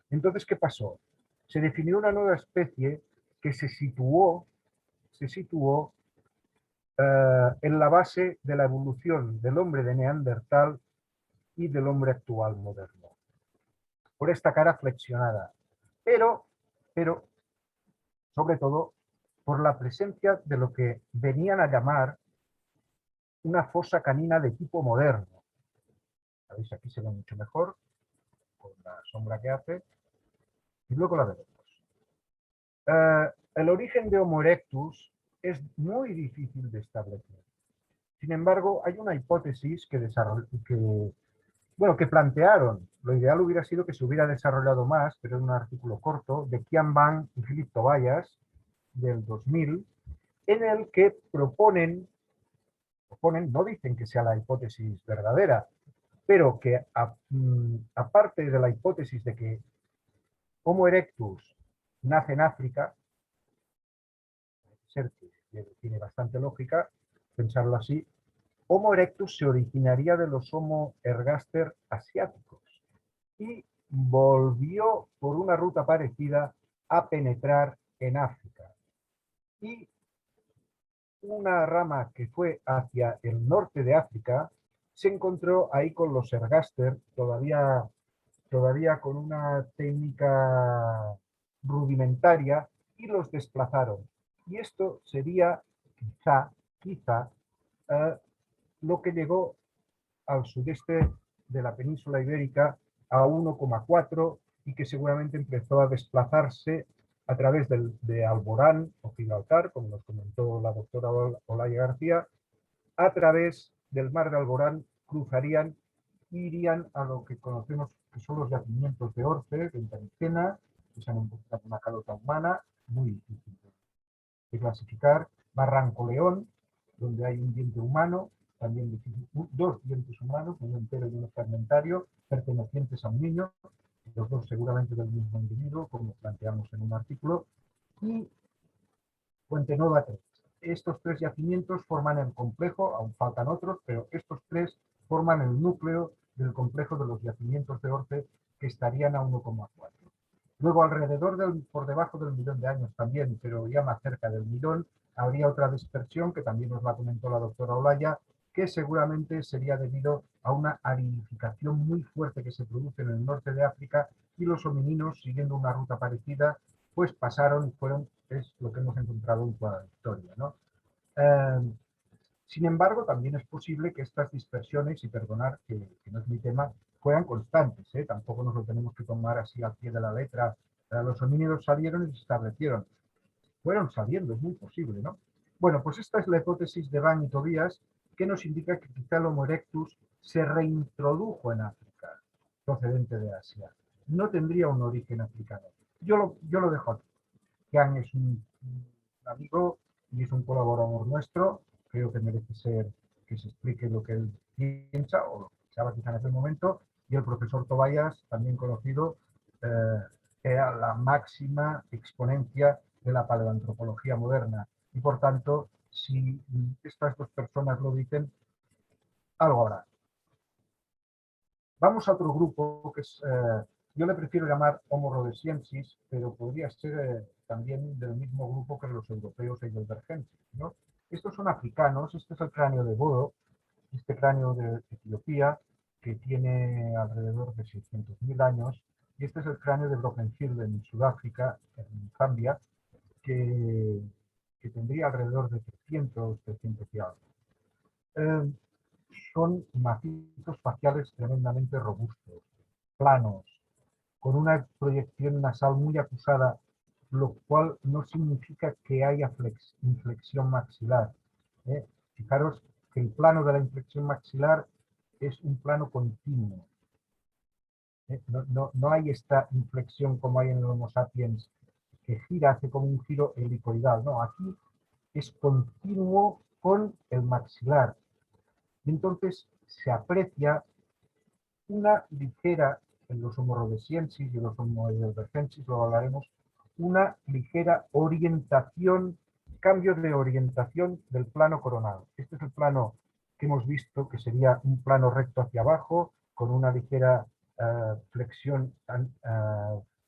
Entonces, ¿qué pasó? Se definió una nueva especie que se situó en la base de la evolución del hombre de Neandertal y del hombre actual moderno, por esta cara flexionada, pero sobre todo por la presencia de lo que venían a llamar una fosa canina de tipo moderno. ¿Veis? Aquí se ve mucho mejor, con la sombra que hace, y luego la veremos. El origen de Homo erectus es muy difícil de establecer. Sin embargo, hay una hipótesis que plantearon. Lo ideal hubiera sido que se hubiera desarrollado más, pero en un artículo corto de Kianban y Philippe Tobias del 2000, en el que proponen, no dicen que sea la hipótesis verdadera, pero que aparte de la hipótesis de que Homo erectus nace en África, ser que tiene bastante lógica pensarlo así, Homo erectus se originaría de los Homo ergaster asiáticos y volvió por una ruta parecida a penetrar en África. Y una rama que fue hacia el norte de África se encontró ahí con los ergaster, todavía con una técnica rudimentaria, y los desplazaron. Y esto sería quizá lo que llegó al sudeste de la península ibérica a 1,4 y que seguramente empezó a desplazarse a través de Alborán o Gibraltar, como nos comentó la doctora Olaya García, a través del mar de Alborán cruzarían e irían a lo que conocemos que son los yacimientos de Orce, de Intericena, que se han encontrado una calota humana, muy difícil de clasificar, Barranco León, donde hay un diente humano, también difícil, dos dientes humanos, uno entero y uno fragmentario, pertenecientes a un niño, los dos seguramente del mismo individuo, como planteamos en un artículo, y Fuente Nueva 3. Estos tres yacimientos forman el complejo, aún faltan otros, pero estos tres forman el núcleo del complejo de los yacimientos de Orce, que estarían a 1,4. Luego, por debajo del 1.000.000 de años también, pero ya más cerca del 1.000.000, habría otra dispersión, que también nos la comentó la doctora Olaya, que seguramente sería debido a una aridificación muy fuerte que se produce en el norte de África, y los homininos, siguiendo una ruta parecida, pues pasaron y fueron, es lo que hemos encontrado en toda la historia, ¿no? Sin embargo, también es posible que estas dispersiones, y perdonar que no es mi tema, fueran constantes, ¿eh? Tampoco nos lo tenemos que tomar así al pie de la letra. Los homínidos salieron y se establecieron. Fueron saliendo, es muy posible, ¿no? Bueno, pues esta es la hipótesis de Van y Tobías, que nos indica que quizá el Homo erectus se reintrodujo en África, procedente de Asia. No tendría un origen africano. Yo lo dejo aquí. Jan es un amigo y es un colaborador nuestro. Creo que merece ser que se explique lo que él piensa o lo que pensaba quizá en aquel momento. Y el profesor Tobias, también conocido, era la máxima exponencia de la paleoantropología moderna. Y por tanto, si estas dos personas lo dicen, algo habrá. Vamos a otro grupo que es, yo le prefiero llamar Homo rhodesiensis, pero podría ser también del mismo grupo que los europeos heidelbergenses, ¿no? Estos son africanos. Este es el cráneo de Bodo, este cráneo de Etiopía, que tiene alrededor de 600.000 años, y este es el cráneo de Brockenhill en Sudáfrica, en Zambia, que tendría alrededor de 300 y algo. son macizos faciales tremendamente robustos, planos, con una proyección nasal muy acusada, lo cual no significa que haya inflexión maxilar. Fijaros que el plano de la inflexión maxilar es un plano continuo. No hay esta inflexión como hay en el Homo sapiens, que gira, hace como un giro helicoidal. No, aquí es continuo con el maxilar. Y entonces se aprecia una ligera, en los Homo rhodesiensis y los Homo heidelbergensis lo hablaremos, una ligera orientación, cambio de orientación del plano coronal. Este es el plano que hemos visto, que sería un plano recto hacia abajo, con una ligera flexión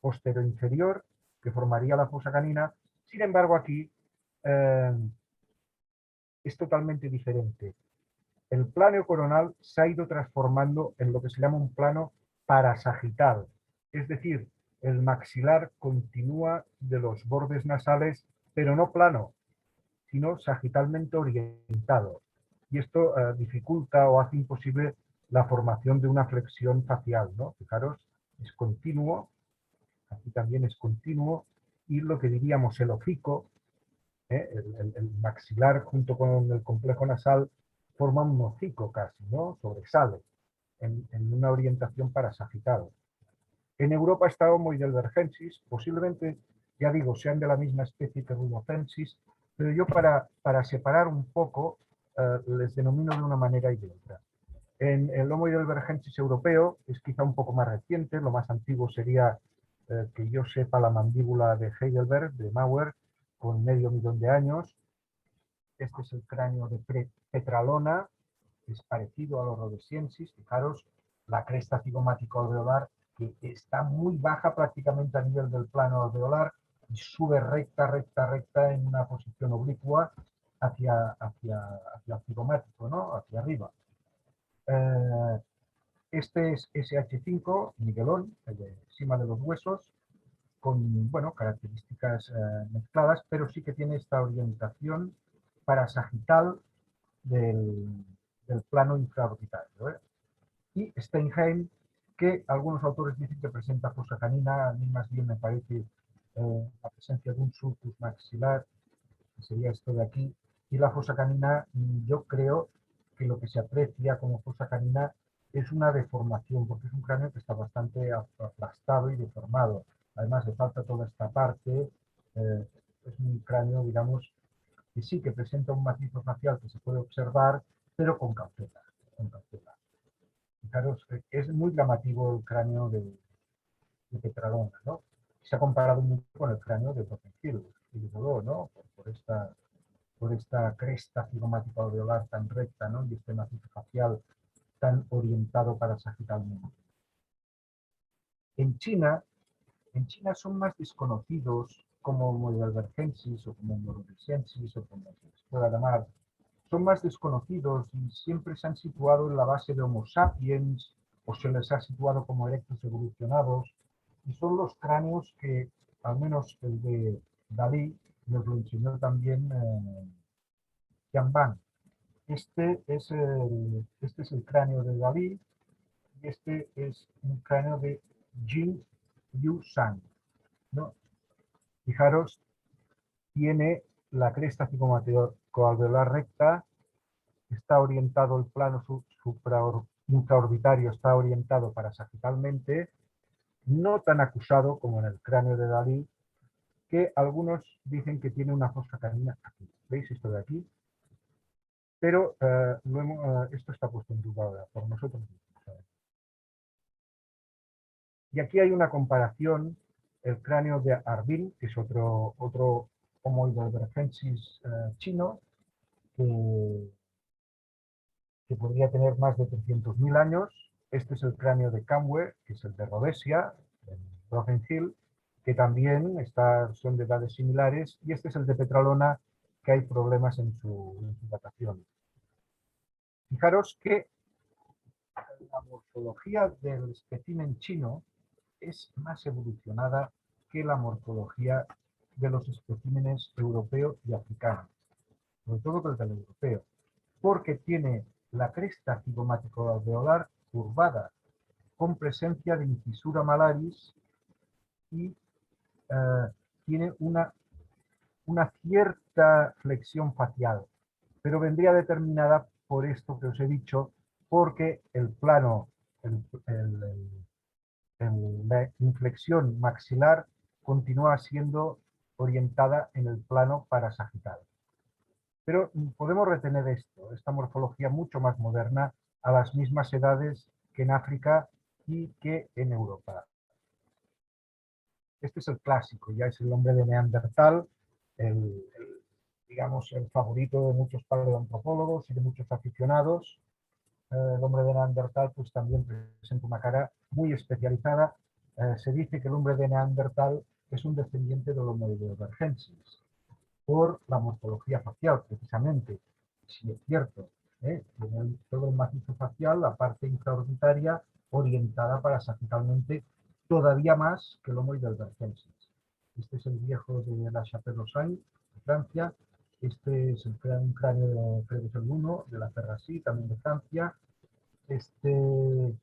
posterior-inferior, que formaría la fosa canina. Sin embargo, aquí es totalmente diferente. El plano coronal se ha ido transformando en lo que se llama un plano parasagital, es decir, el maxilar continúa de los bordes nasales, pero no plano, sino sagitalmente orientado. Y esto dificulta o hace imposible la formación de una flexión facial, ¿no? Fijaros, es continuo, aquí también es continuo, y lo que diríamos el hocico, el maxilar junto con el complejo nasal, forma un hocico casi, ¿no? Sobresale en una orientación parasagital. En Europa está Homo heidelbergensis, posiblemente, ya digo, sean de la misma especie que Rudolfensis, pero yo para separar un poco les denomino de una manera y de otra. En el Homo heidelbergensis europeo es quizá un poco más reciente, lo más antiguo sería, que yo sepa, la mandíbula de Heidelberg, de Mauer, con medio millón de años. Este es el cráneo de Petralona, es parecido a los rhodesiensis. Fijaros, la cresta cigomático alveolar, que está muy baja prácticamente a nivel del plano alveolar y sube recta, recta, recta en una posición oblicua hacia el cigomático, ¿no? Hacia arriba. Este es SH5, Miguelón, el de encima de los huesos, con, bueno, características mezcladas, pero sí que tiene esta orientación parasagital del plano infraorbitario. Y Steinheim, que algunos autores dicen que presenta fosa canina, a mí más bien me parece la presencia de un sulcus maxilar, que sería esto de aquí, y la fosa canina, yo creo que lo que se aprecia como fosa canina es una deformación, porque es un cráneo que está bastante aplastado y deformado. Además, le falta toda esta parte, es un cráneo, digamos, que sí que presenta un macizo facial que se puede observar, pero con cautela. Con cautela. Fijaros, es muy llamativo el cráneo de Petralona, ¿no? Se ha comparado mucho con el cráneo de Rothenfeld, ¿no? Por esta cresta cigomática alveolar tan recta, ¿no? Y este macizo facial tan orientado parasagitalmente. En China son más desconocidos como Homo heidelbergensis o como Homo rhodesiensis o como se les pueda llamar. Son más desconocidos y siempre se han situado en la base de Homo sapiens o se les ha situado como erectos evolucionados, y son los cráneos que, al menos el de Dalí, nos lo enseñó también Jian Ban. Este es el cráneo de Dalí y este es un cráneo de Jin Yu Sang, ¿no? Fijaros, tiene la cresta cigomático-alveolar recta, está orientado el plano intraorbitario, está orientado parasagitalmente, no tan acusado como en el cráneo de Dalí, que algunos dicen que tiene una fosa canina aquí. ¿Veis esto de aquí? Pero esto está puesto en duda por nosotros mismos. Y aquí hay una comparación, el cráneo de Arvin, que es otro Homo heidelbergensis chino, que podría tener más de 300.000 años. Este es el cráneo de Kamwe, que es el de Rhodesia, en Rothenhill, que también son de edades similares, y este es el de Petralona, que hay problemas en su datación. Fijaros que la morfología del espécimen chino es más evolucionada que la morfología de los especímenes europeo y africano, sobre todo que el del europeo, porque tiene la cresta cigomático-alveolar curvada, con presencia de incisura malaris y tiene una cierta flexión facial, pero vendría determinada por esto que os he dicho, porque el plano, la inflexión maxilar continúa siendo orientada en el plano parasagital. Pero podemos retener esta morfología mucho más moderna a las mismas edades que en África y que en Europa. Este es el clásico, ya es el hombre de Neandertal, digamos, el favorito de muchos paleoantropólogos y de muchos aficionados. El hombre de Neandertal pues también presenta una cara muy especializada. Se dice que el hombre de Neandertal es un descendiente del Homo heidelbergensis por la morfología facial, precisamente. Sí, es cierto, tiene todo el macizo facial, la parte infraorbitaria orientada parasagitalmente todavía más que el Homo heidelbergensis. Este es el viejo de la Chapelle-Lausanne, de Francia. Este es un cráneo de Frédéric I, de la Ferrassie, también de Francia. Este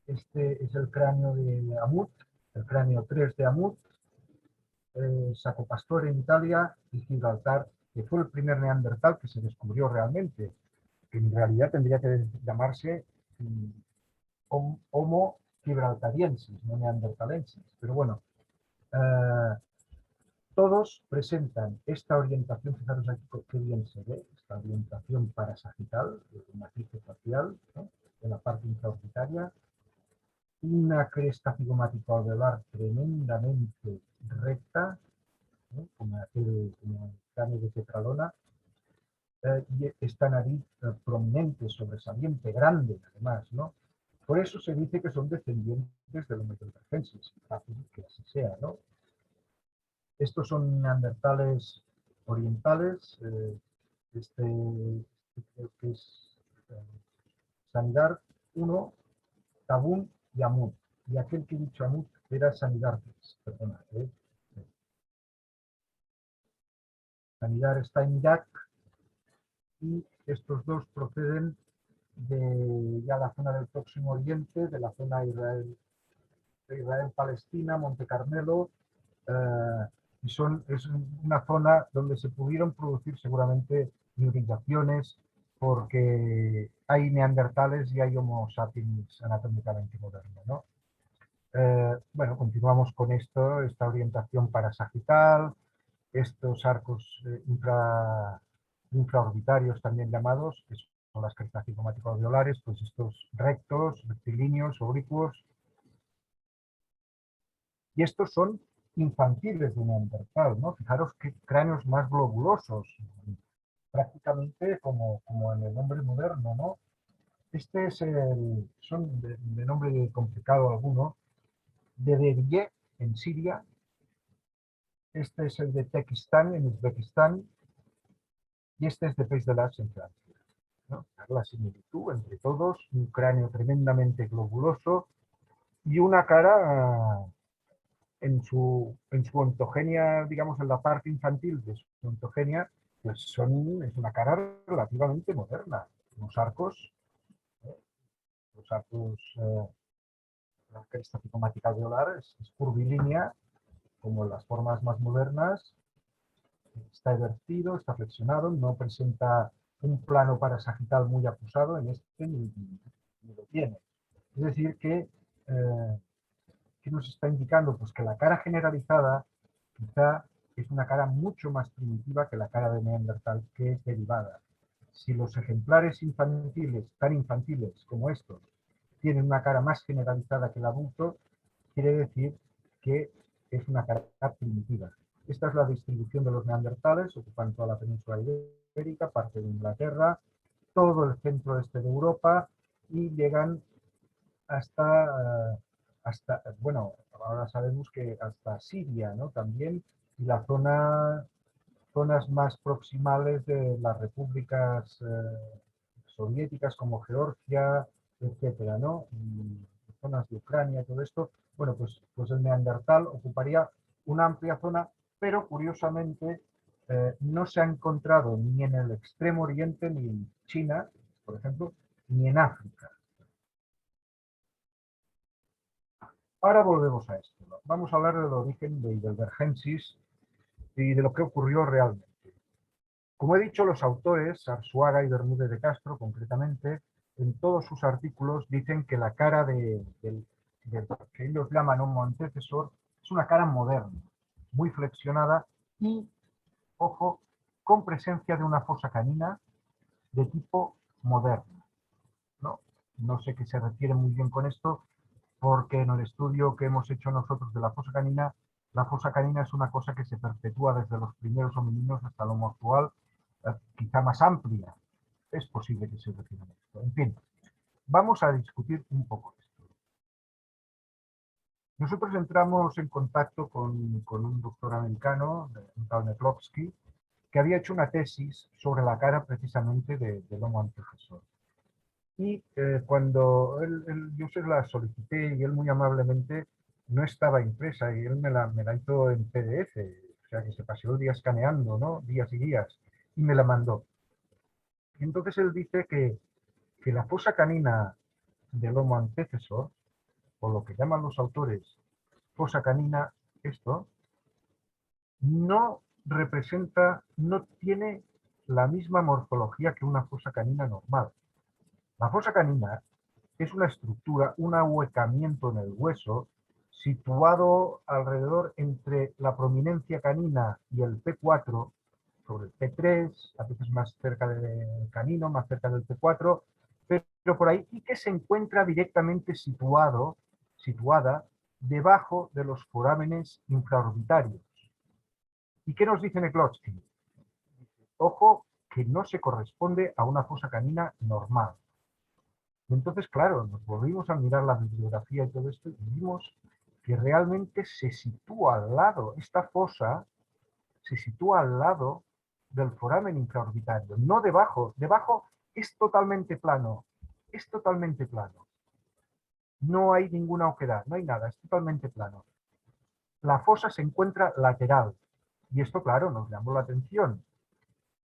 es el cráneo de Amut, el cráneo 3 de Amut, Sacopastore en Italia y Gibraltar, que fue el primer neandertal que se descubrió realmente, que en realidad tendría que llamarse Homo gibraltariensis, no neandertalensis. Pero bueno, todos presentan esta orientación, fijaros aquí que bien se ve, esta orientación parasagital, del macizo facial, ¿no?, de la parte intraorbitaria, una cresta cigomático-alveolar tremendamente recta, ¿no?, como el cráneo de Tetralona, y esta nariz prominente, sobresaliente, grande, además, ¿no? Por eso se dice que son descendientes del Homo heidelbergensis, fácil que así sea, ¿no? Estos son neandertales orientales, este creo que es Sanidar 1, Tabún y Amut. Y aquel que he dicho Amut era Sanidar 3, perdona. Sanidar está en Irak y estos dos proceden de ya la zona del Próximo Oriente, de la zona de Israel-Palestina, Monte Carmelo, y es una zona donde se pudieron producir seguramente hibridaciones porque hay neandertales y hay homo sapiens anatómicamente moderno, ¿no? Bueno, continuamos con esta orientación parasagital, estos arcos infraorbitarios también llamados, que son las crestas cigomático-alveolares, pues estos rectos, rectilíneos, oblicuos. Y estos son infantiles de Neandertal, ¿no? Fijaros qué cráneos más globulosos, prácticamente como en el hombre moderno, ¿no? Este es son de nombre complicado alguno, de Derye, en Siria. Este es el de Tekistán, en Uzbekistán. Y este es de Pays de l'Arche, en Francia, ¿no? La similitud entre todos, un cráneo tremendamente globuloso y una cara en su ontogenia, digamos, en la parte infantil de su ontogenia, pues es una cara relativamente moderna. Los arcos, la cresta cigomática alveolar es curvilínea, como en las formas más modernas, está evertido, está flexionado, no presenta un plano parasagital muy acusado, en este ni lo tiene. Es decir, que ¿qué nos está indicando? Pues que la cara generalizada quizá es una cara mucho más primitiva que la cara de Neandertal, que es derivada. Si los ejemplares infantiles, tan infantiles como estos, tienen una cara más generalizada que el adulto, quiere decir que es una cara primitiva. Esta es la distribución de los neandertales, ocupan toda la península ibérica, parte de Inglaterra, todo el centro-este de Europa y llegan hasta, bueno, ahora sabemos que hasta Siria, ¿no? También, y la zonas más proximales de las repúblicas soviéticas como Georgia, etcétera, ¿no? Y zonas de Ucrania, todo esto. Bueno, pues el neandertal ocuparía una amplia zona, pero curiosamente no se ha encontrado ni en el Extremo Oriente ni en China por ejemplo, ni en África. Ahora volvemos a esto, ¿no? Vamos a hablar del origen de Heidelbergensis y de lo que ocurrió realmente. Como he dicho, los autores, Arzuaga y Bermúdez de Castro, concretamente, en todos sus artículos dicen que la cara del que ellos llaman homo antecesor es una cara moderna, muy flexionada y, ojo, con presencia de una fosa canina de tipo moderno. No sé qué se refiere muy bien con esto, porque en el estudio que hemos hecho nosotros de la fosa canina es una cosa que se perpetúa desde los primeros homininos hasta el homo actual, quizá más amplia. Es posible que se refiera a esto. En fin, vamos a discutir un poco esto. Nosotros entramos en contacto con un doctor americano, un tal Metlovsky, que había hecho una tesis sobre la cara precisamente del homo antecesor. Y cuando yo se la solicité y él muy amablemente no estaba impresa y él me la hizo en PDF, o sea que se pasó el día escaneando, ¿no? Días y días, y me la mandó. Y entonces él dice que la fosa canina del homo antecesor, o lo que llaman los autores fosa canina, esto, no representa, no tiene la misma morfología que una fosa canina normal. La fosa canina es una estructura, un ahuecamiento en el hueso situado alrededor entre la prominencia canina y el P4, sobre el P3, a veces más cerca del canino, más cerca del P4, pero por ahí, y que se encuentra directamente situada debajo de los forámenes infraorbitarios. ¿Y qué nos dice Metlovsky? Ojo, que no se corresponde a una fosa canina normal. Y entonces, claro, nos volvimos a mirar la bibliografía y todo esto y vimos que realmente se sitúa al lado, esta fosa se sitúa al lado del foramen infraorbitario, no debajo. Debajo es totalmente plano, es totalmente plano. No hay ninguna oquedad, no hay nada, es totalmente plano. La fosa se encuentra lateral y esto, claro, nos llamó la atención.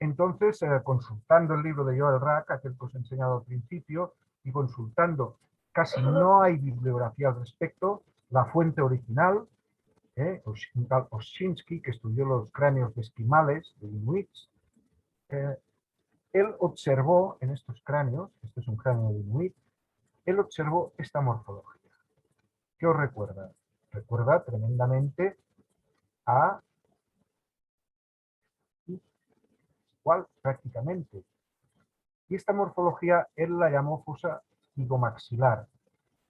Entonces, consultando el libro de Joel Rack, aquel que os he enseñado al principio, y consultando, casi no hay bibliografía al respecto, la fuente original, un tal Oshinsky, que estudió los cráneos de esquimales, de inuits, él observó en estos cráneos, este es un cráneo de inuit, él observó esta morfología. ¿Qué os recuerda? Recuerda tremendamente a igual prácticamente. Y esta morfología él la llamó fosa higomaxilar.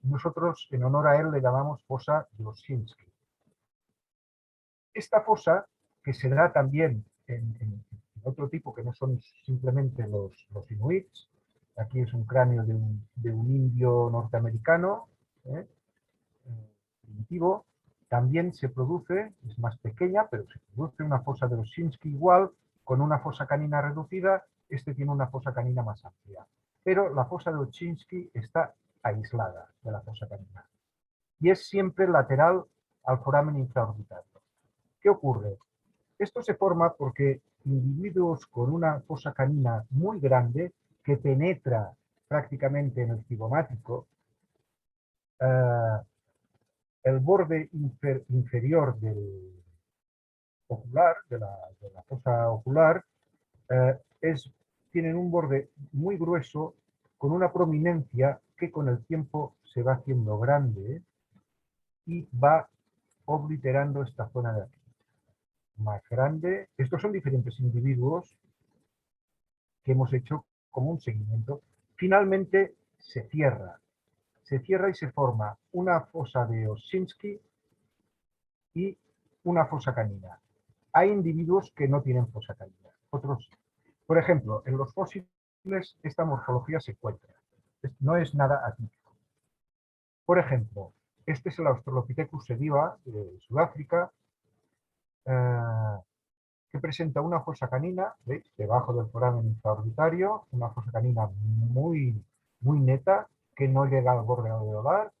Nosotros, en honor a él, le llamamos fosa de Oshinsky. Esta fosa, que se da también en otro tipo que no son simplemente los inuits, aquí es un cráneo de un indio norteamericano, primitivo, también se produce, es más pequeña, pero se produce una fosa de Oshinsky igual, con una fosa canina reducida, este tiene una fosa canina más amplia. Pero la fosa de Oshinsky está aislada de la fosa canina. Y es siempre lateral al foramen infraorbitario. ¿Qué ocurre? Esto se forma porque individuos con una fosa canina muy grande, que penetra prácticamente en el cigomático, el borde inferior del ocular, de la fosa ocular, tienen un borde muy grueso con una prominencia que con el tiempo se va haciendo grande y va obliterando esta zona de aquí. Más grande. Estos son diferentes individuos que hemos hecho como un seguimiento. Finalmente se cierra y se forma una fosa de Oshinsky y una fosa canina. Hay individuos que no tienen fosa canina, otros. Por ejemplo, en los fósiles esta morfología se encuentra. No es nada atípico. Por ejemplo, este es el Australopithecus sediva de Sudáfrica, que presenta una fosa canina, ¿veis? Debajo del foramen infraorbitario, una fosa canina muy, muy neta, que no llega al borde alveolar,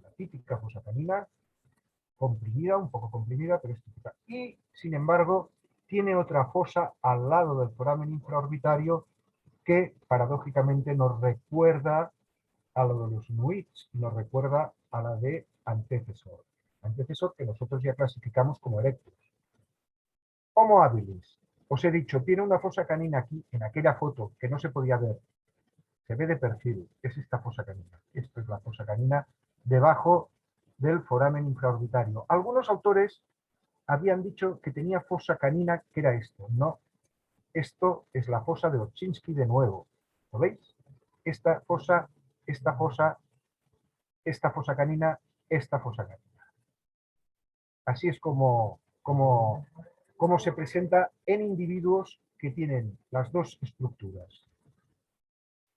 la típica fosa canina, comprimida, un poco comprimida, pero es típica. Y, sin embargo, tiene otra fosa al lado del foramen infraorbitario que paradójicamente nos recuerda a lo de los inuits, nos recuerda a la de antecesor. Antecesor que nosotros ya clasificamos como erectus. Homo habilis, os he dicho, tiene una fosa canina aquí, en aquella foto, que no se podía ver. Se ve de perfil, es esta fosa canina. Esto es la fosa canina debajo del foramen infraorbitario. Algunos autores habían dicho que tenía fosa canina, que era esto. No, esto es la fosa de Oczynski de nuevo. ¿Lo veis? Esta fosa, esta fosa, esta fosa canina, esta fosa canina. Así es como se presenta en individuos que tienen las dos estructuras.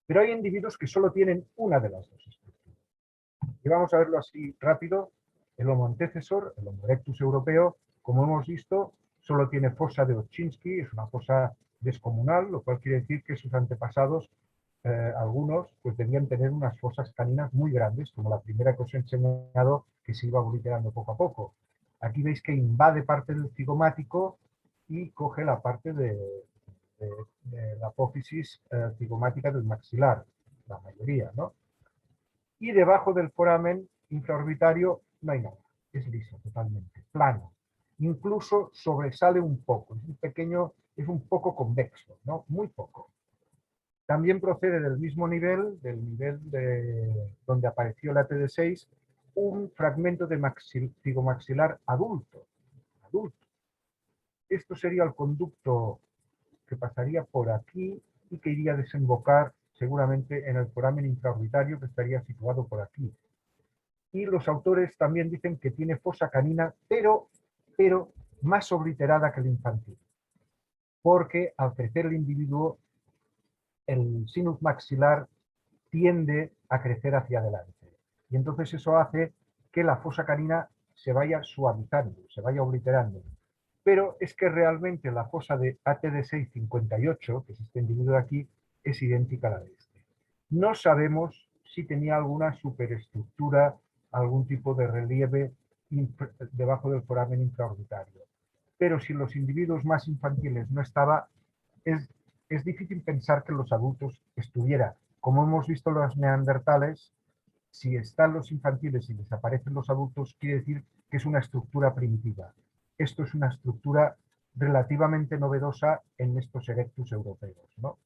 Pero hay individuos que solo tienen una de las dos estructuras. Y vamos a verlo así rápido. El Homo antecesor, el Homo erectus europeo, como hemos visto, solo tiene fosa de Oczynski, es una fosa descomunal, lo cual quiere decir que sus antepasados, algunos, pues debían tener unas fosas caninas muy grandes, como la primera que os he enseñado, que se iba obliterando poco a poco. Aquí veis que invade parte del cigomático y coge la parte de la apófisis cigomática del maxilar, la mayoría, ¿no? Y debajo del foramen infraorbitario no hay nada, es liso totalmente, plano. Incluso sobresale un poco, es un pequeño, es un poco convexo, ¿no? Muy poco. También procede del mismo nivel, de donde apareció la TD6, un fragmento de cigomaxilar adulto. Esto sería el conducto que pasaría por aquí y que iría a desembocar seguramente en el foramen infraorbitario que estaría situado por aquí. Y los autores también dicen que tiene fosa canina, pero más obliterada que el infantil. Porque al crecer el individuo, el sinus maxilar tiende a crecer hacia adelante. Y entonces eso hace que la fosa canina se vaya suavizando, se vaya obliterando. Pero es que realmente la fosa de ATD658, que es este individuo de aquí, es idéntica a la de este. No sabemos si tenía alguna superestructura, algún tipo de relieve debajo del foramen infraorbitario. Pero si los individuos más infantiles no estaba, es difícil pensar que en los adultos estuviera. Como hemos visto los neandertales, si están los infantiles y desaparecen los adultos, quiere decir que es una estructura primitiva. Esto es una estructura relativamente novedosa en estos erectus europeos, ¿no?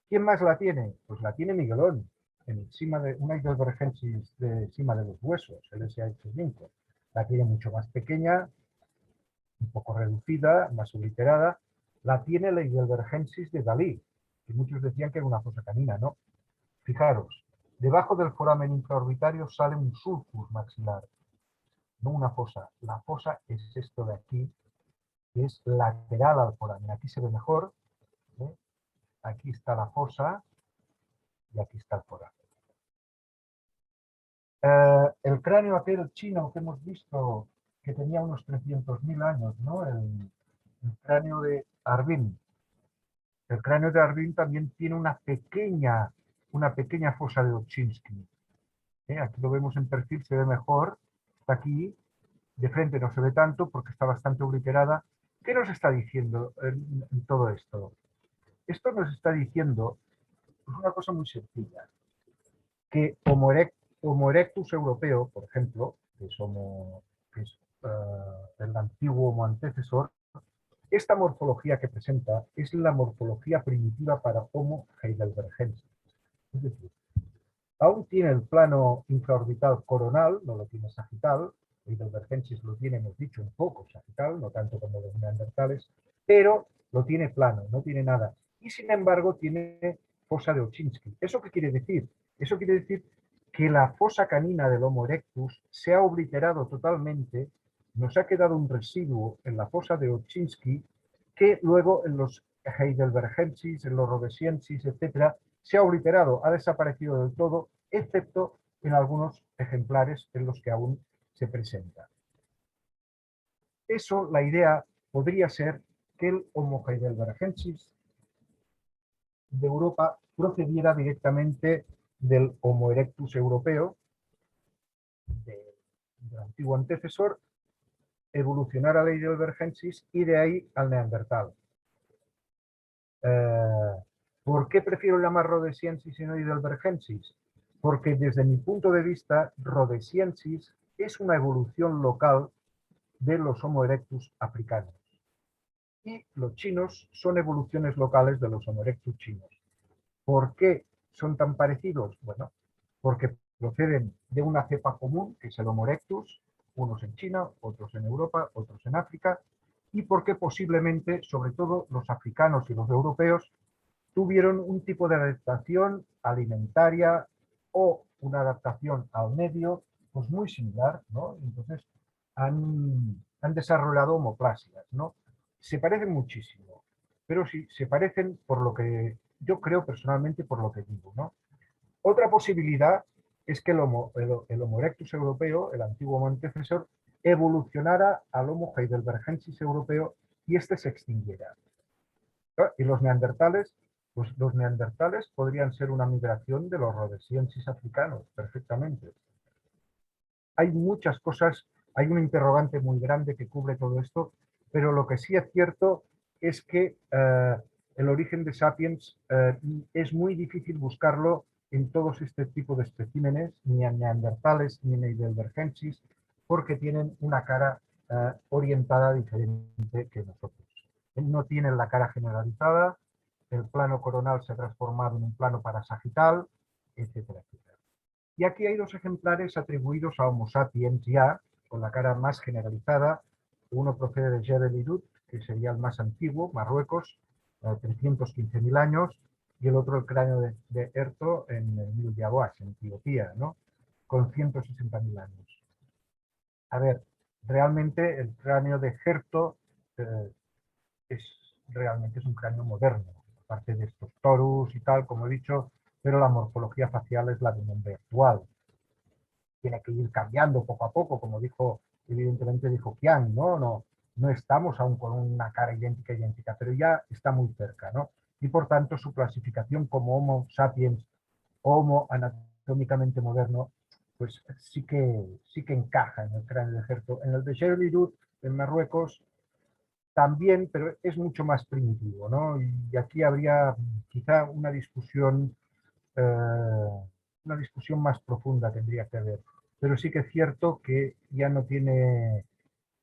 ¿Quién más la tiene? Pues la tiene Miguelón, encima de una Heidelbergensis de encima de los huesos, el SH5. La tiene mucho más pequeña, un poco reducida, más obliterada. La tiene la Heidelbergensis de Dalí, que muchos decían que era una fosa canina, ¿no? Fijaros, debajo del foramen infraorbitario sale un sulcus maxilar, no una fosa. La fosa es esto de aquí, que es lateral al foramen. Aquí se ve mejor. ¿Eh? Aquí está la fosa y aquí está el foramen. El cráneo aquel chino que hemos visto, que tenía unos 300.000 años, ¿no? El cráneo de Arvin. El cráneo de Arvin también tiene una pequeña fosa de Oczynski. Aquí lo vemos en perfil, se ve mejor. Está aquí. De frente no se ve tanto porque está bastante obliterada. ¿Qué nos está diciendo en todo esto? Esto nos está diciendo pues, una cosa muy sencilla. Que Homo erectus europeo, por ejemplo, que es el antiguo Homo antecesor, esta morfología que presenta es la morfología primitiva para Homo heidelbergensis. Es decir, aún tiene el plano infraorbital coronal, no lo tiene sagital, Heidelbergensis lo tiene, hemos dicho, un poco sagital, no tanto como los neandertales, pero lo tiene plano, no tiene nada. Y sin embargo tiene fosa de Oczynski. ¿Eso qué quiere decir? Eso quiere decir que la fosa canina del Homo erectus se ha obliterado totalmente, nos ha quedado un residuo en la fosa de Oczynski que luego en los Heidelbergensis, en los Rhodesiensis, etcétera, se ha obliterado, ha desaparecido del todo, excepto en algunos ejemplares en los que aún se presenta. Eso, la idea podría ser que el Homo heidelbergensis de Europa procediera directamente del Homo erectus europeo, del antiguo antecesor, evolucionar a la Heidelbergensis y de ahí al neandertal. ¿Por qué prefiero llamar rhodesiensis y no heidelbergensis? Porque desde mi punto de vista, rhodesiensis es una evolución local de los Homo erectus africanos. Y los chinos son evoluciones locales de los Homo erectus chinos. ¿Por qué son tan parecidos? Bueno, porque proceden de una cepa común, que es el Homo erectus, unos en China, otros en Europa, otros en África, y porque posiblemente, sobre todo los africanos y los europeos, tuvieron un tipo de adaptación alimentaria o una adaptación al medio pues muy similar, ¿no? Entonces han desarrollado homoplasias, ¿no? Se parecen muchísimo, pero sí, se parecen por lo que yo creo personalmente, por lo que digo, ¿no? Otra posibilidad es que el Homo erectus europeo, el antiguo Homo antecesor, evolucionara al Homo heidelbergensis europeo y este se extinguiera. Y los neandertales, pues los neandertales podrían ser una migración de los rhodesiensis africanos, perfectamente. Hay muchas cosas, hay un interrogante muy grande que cubre todo esto, pero lo que sí es cierto es que el origen de Sapiens es muy difícil buscarlo en todos este tipo de especímenes, ni en neandertales ni en heidelbergensis, porque tienen una cara orientada diferente que nosotros. No tienen la cara generalizada, el plano coronal se ha transformado en un plano parasagital, etcétera, etcétera. Y aquí hay dos ejemplares atribuidos a Homo sapiens ya, con la cara más generalizada. Uno procede de Jebel Irut, que sería el más antiguo, Marruecos, 315.000 años, y el otro el cráneo de Erto en el Nilo de Aguas, en Etiopía, ¿no? Con 160.000 años. A ver, realmente el cráneo de Herto realmente es un cráneo moderno, aparte de estos torus y tal, como he dicho, pero la morfología facial es la de un hombre actual. Tiene que ir cambiando poco a poco, como dijo, evidentemente dijo Qian, no estamos aún con una cara idéntica, pero ya está muy cerca, ¿no? Y por tanto su clasificación como Homo sapiens, Homo anatómicamente moderno, pues sí que encaja en el cráneo de Herto. En el de Jebel Irut, en Marruecos, también, pero es mucho más primitivo, ¿no? Y aquí habría quizá una discusión más profunda tendría que haber. Pero sí que es cierto que ya no tiene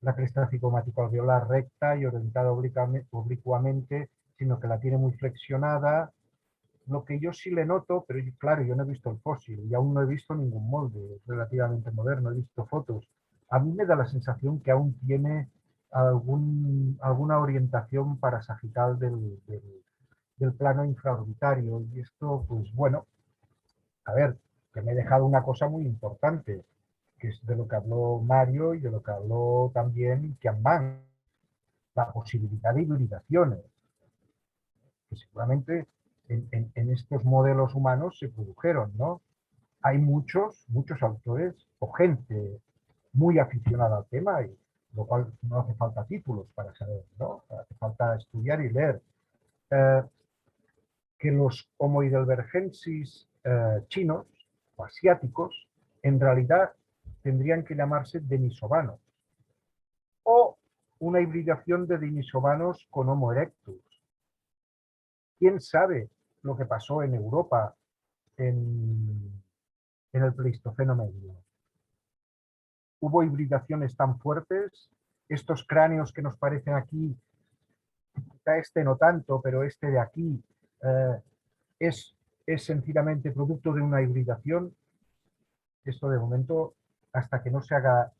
la cresta cigomático-alveolar recta y orientada oblicuamente, sino que la tiene muy flexionada. Lo que yo sí le noto, pero claro, yo no he visto el fósil y aún no he visto ningún molde relativamente moderno, he visto fotos. A mí me da la sensación que aún tiene alguna orientación parasagital del plano infraorbitario. Y esto, pues bueno, a ver, que me he dejado una cosa muy importante, que es de lo que habló Mario y de lo que habló también Kianban, la posibilidad de hibridaciones, que seguramente en estos modelos humanos se produjeron, ¿no? Hay muchos autores o gente muy aficionada al tema, y lo cual no hace falta títulos para saber, ¿no? Hace falta estudiar y leer. Que los Homo heidelbergensis chinos o asiáticos en realidad tendrían que llamarse denisovanos o una hibridación de denisovanos con Homo erectus. ¿Quién sabe lo que pasó en Europa en el Pleistoceno medio? ¿Hubo hibridaciones tan fuertes? Estos cráneos que nos parecen aquí, este no tanto, pero este de aquí, es sencillamente producto de una hibridación. Esto de momento, hasta que no se haga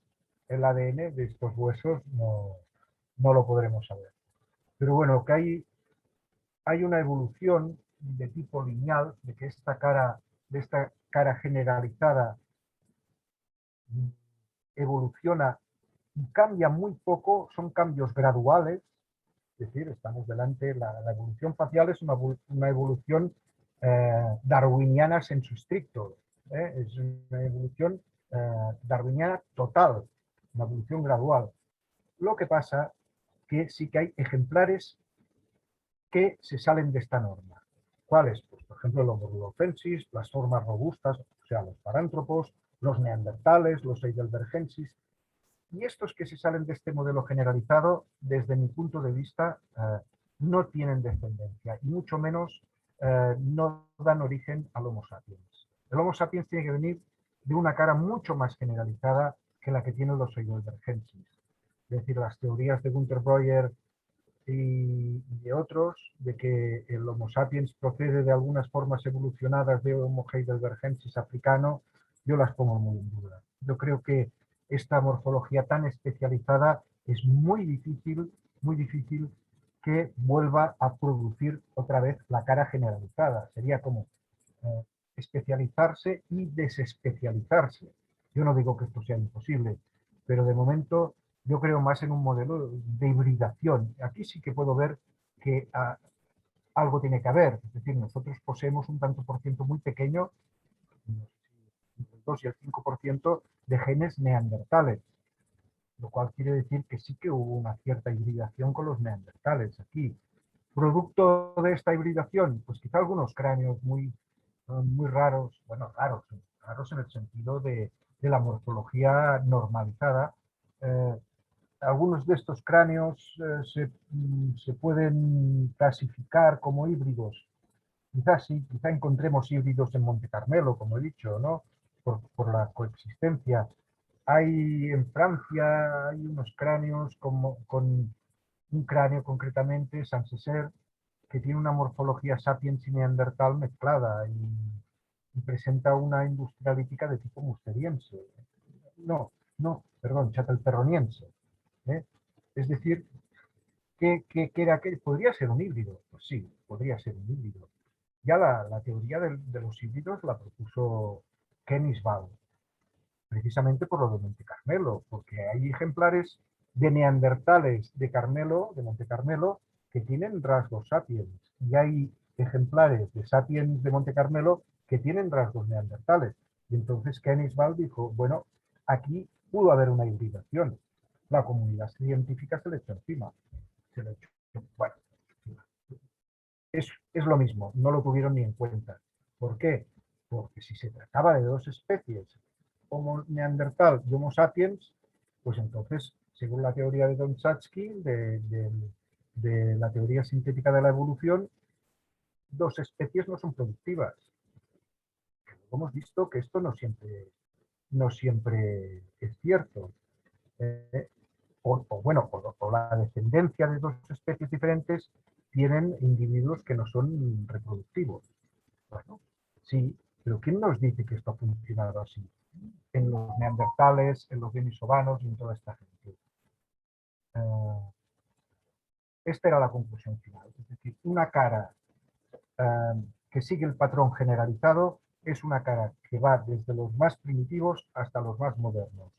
el ADN de estos huesos, no lo podremos saber. Pero bueno, que hay una evolución de tipo lineal, de que esta cara generalizada evoluciona y cambia muy poco, son cambios graduales, es decir, estamos delante, la evolución facial es una evolución darwiniana sensu stricto, es una evolución darwiniana total, una evolución gradual. Lo que pasa que sí que hay ejemplares que se salen de esta norma. ¿Cuáles? Pues, por ejemplo, el Homo rudolfensis, las formas robustas, o sea, los parántropos, los neandertales, los heidelbergensis. Y estos que se salen de este modelo generalizado, desde mi punto de vista, no tienen descendencia, y mucho menos no dan origen al Homo sapiens. El Homo sapiens tiene que venir de una cara mucho más generalizada que la que tienen los heidelbergenses. Es decir, las teorías de Günter Breuer y de otros, de que el Homo sapiens procede de algunas formas evolucionadas de Homo heidelbergensis africano, yo las pongo muy en duda. Yo creo que esta morfología tan especializada es muy difícil que vuelva a producir otra vez la cara generalizada. Sería como especializarse y desespecializarse. Yo no digo que esto sea imposible, pero de momento yo creo más en un modelo de hibridación. Aquí sí que puedo ver que algo tiene que haber. Es decir, nosotros poseemos un tanto por ciento muy pequeño, entre el 2 y el 5% de genes neandertales, lo cual quiere decir que sí que hubo una cierta hibridación con los neandertales aquí. Producto de esta hibridación, pues quizá algunos cráneos muy raros, bueno, raros en el sentido de la morfología normalizada. Algunos de estos cráneos se pueden clasificar como híbridos. Quizás sí, quizá encontremos híbridos en Monte Carmelo, como he dicho, ¿no? Por la coexistencia. Hay en Francia hay unos cráneos con un cráneo concretamente, Saint-Césaire, que tiene una morfología sapiens y neandertal mezclada y presenta una industrialítica de tipo musteriense. Perdón, chatelperroniense. ¿Eh? Es decir, ¿qué era aquel? ¿Podría ser un híbrido? Pues sí, podría ser un híbrido. Ya la teoría de los híbridos la propuso Kenisbal, precisamente por lo de Monte Carmelo, porque hay ejemplares de neandertales de Monte Carmelo, que tienen rasgos sapiens, y hay ejemplares de sapiens de Monte Carmelo que tienen rasgos neandertales. Y entonces Kenisbal dijo, bueno, aquí pudo haber una hibridación. La comunidad científica se le echó encima. Bueno, es lo mismo, no lo tuvieron ni en cuenta. ¿Por qué? Porque si se trataba de dos especies, Homo neandertal y Homo sapiens, pues entonces, según la teoría de Donizetski, de la teoría sintética de la evolución, dos especies no son productivas. Hemos visto que esto no siempre es cierto. O la descendencia de dos especies diferentes tienen individuos que no son reproductivos. Bueno, sí, pero ¿quién nos dice que esto ha funcionado así? En los neandertales, en los denisovanos y en toda esta gente. Esta era la conclusión final. Es decir, una cara que sigue el patrón generalizado es una cara que va desde los más primitivos hasta los más modernos.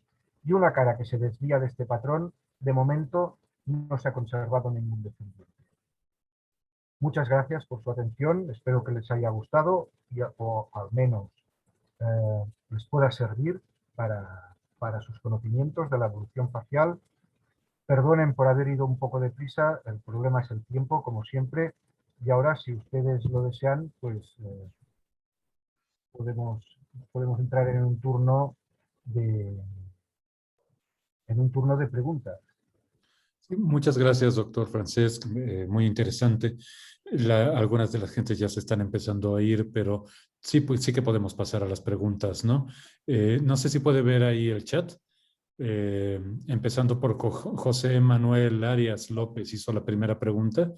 Y una cara que se desvía de este patrón, de momento, no se ha conservado ningún descendiente. Muchas gracias por su atención. Espero que les haya gustado o al menos les pueda servir para sus conocimientos de la evolución facial. Perdonen por haber ido un poco deprisa, el problema es el tiempo, como siempre, y ahora, si ustedes lo desean, pues podemos entrar en un turno de preguntas. Sí, muchas gracias, doctor Francesc. Muy interesante. Algunas de las gentes ya se están empezando a ir, pero sí, pues sí que podemos pasar a las preguntas, ¿no? No sé si puede ver ahí el chat. Empezando por José Manuel Arias López hizo la primera pregunta.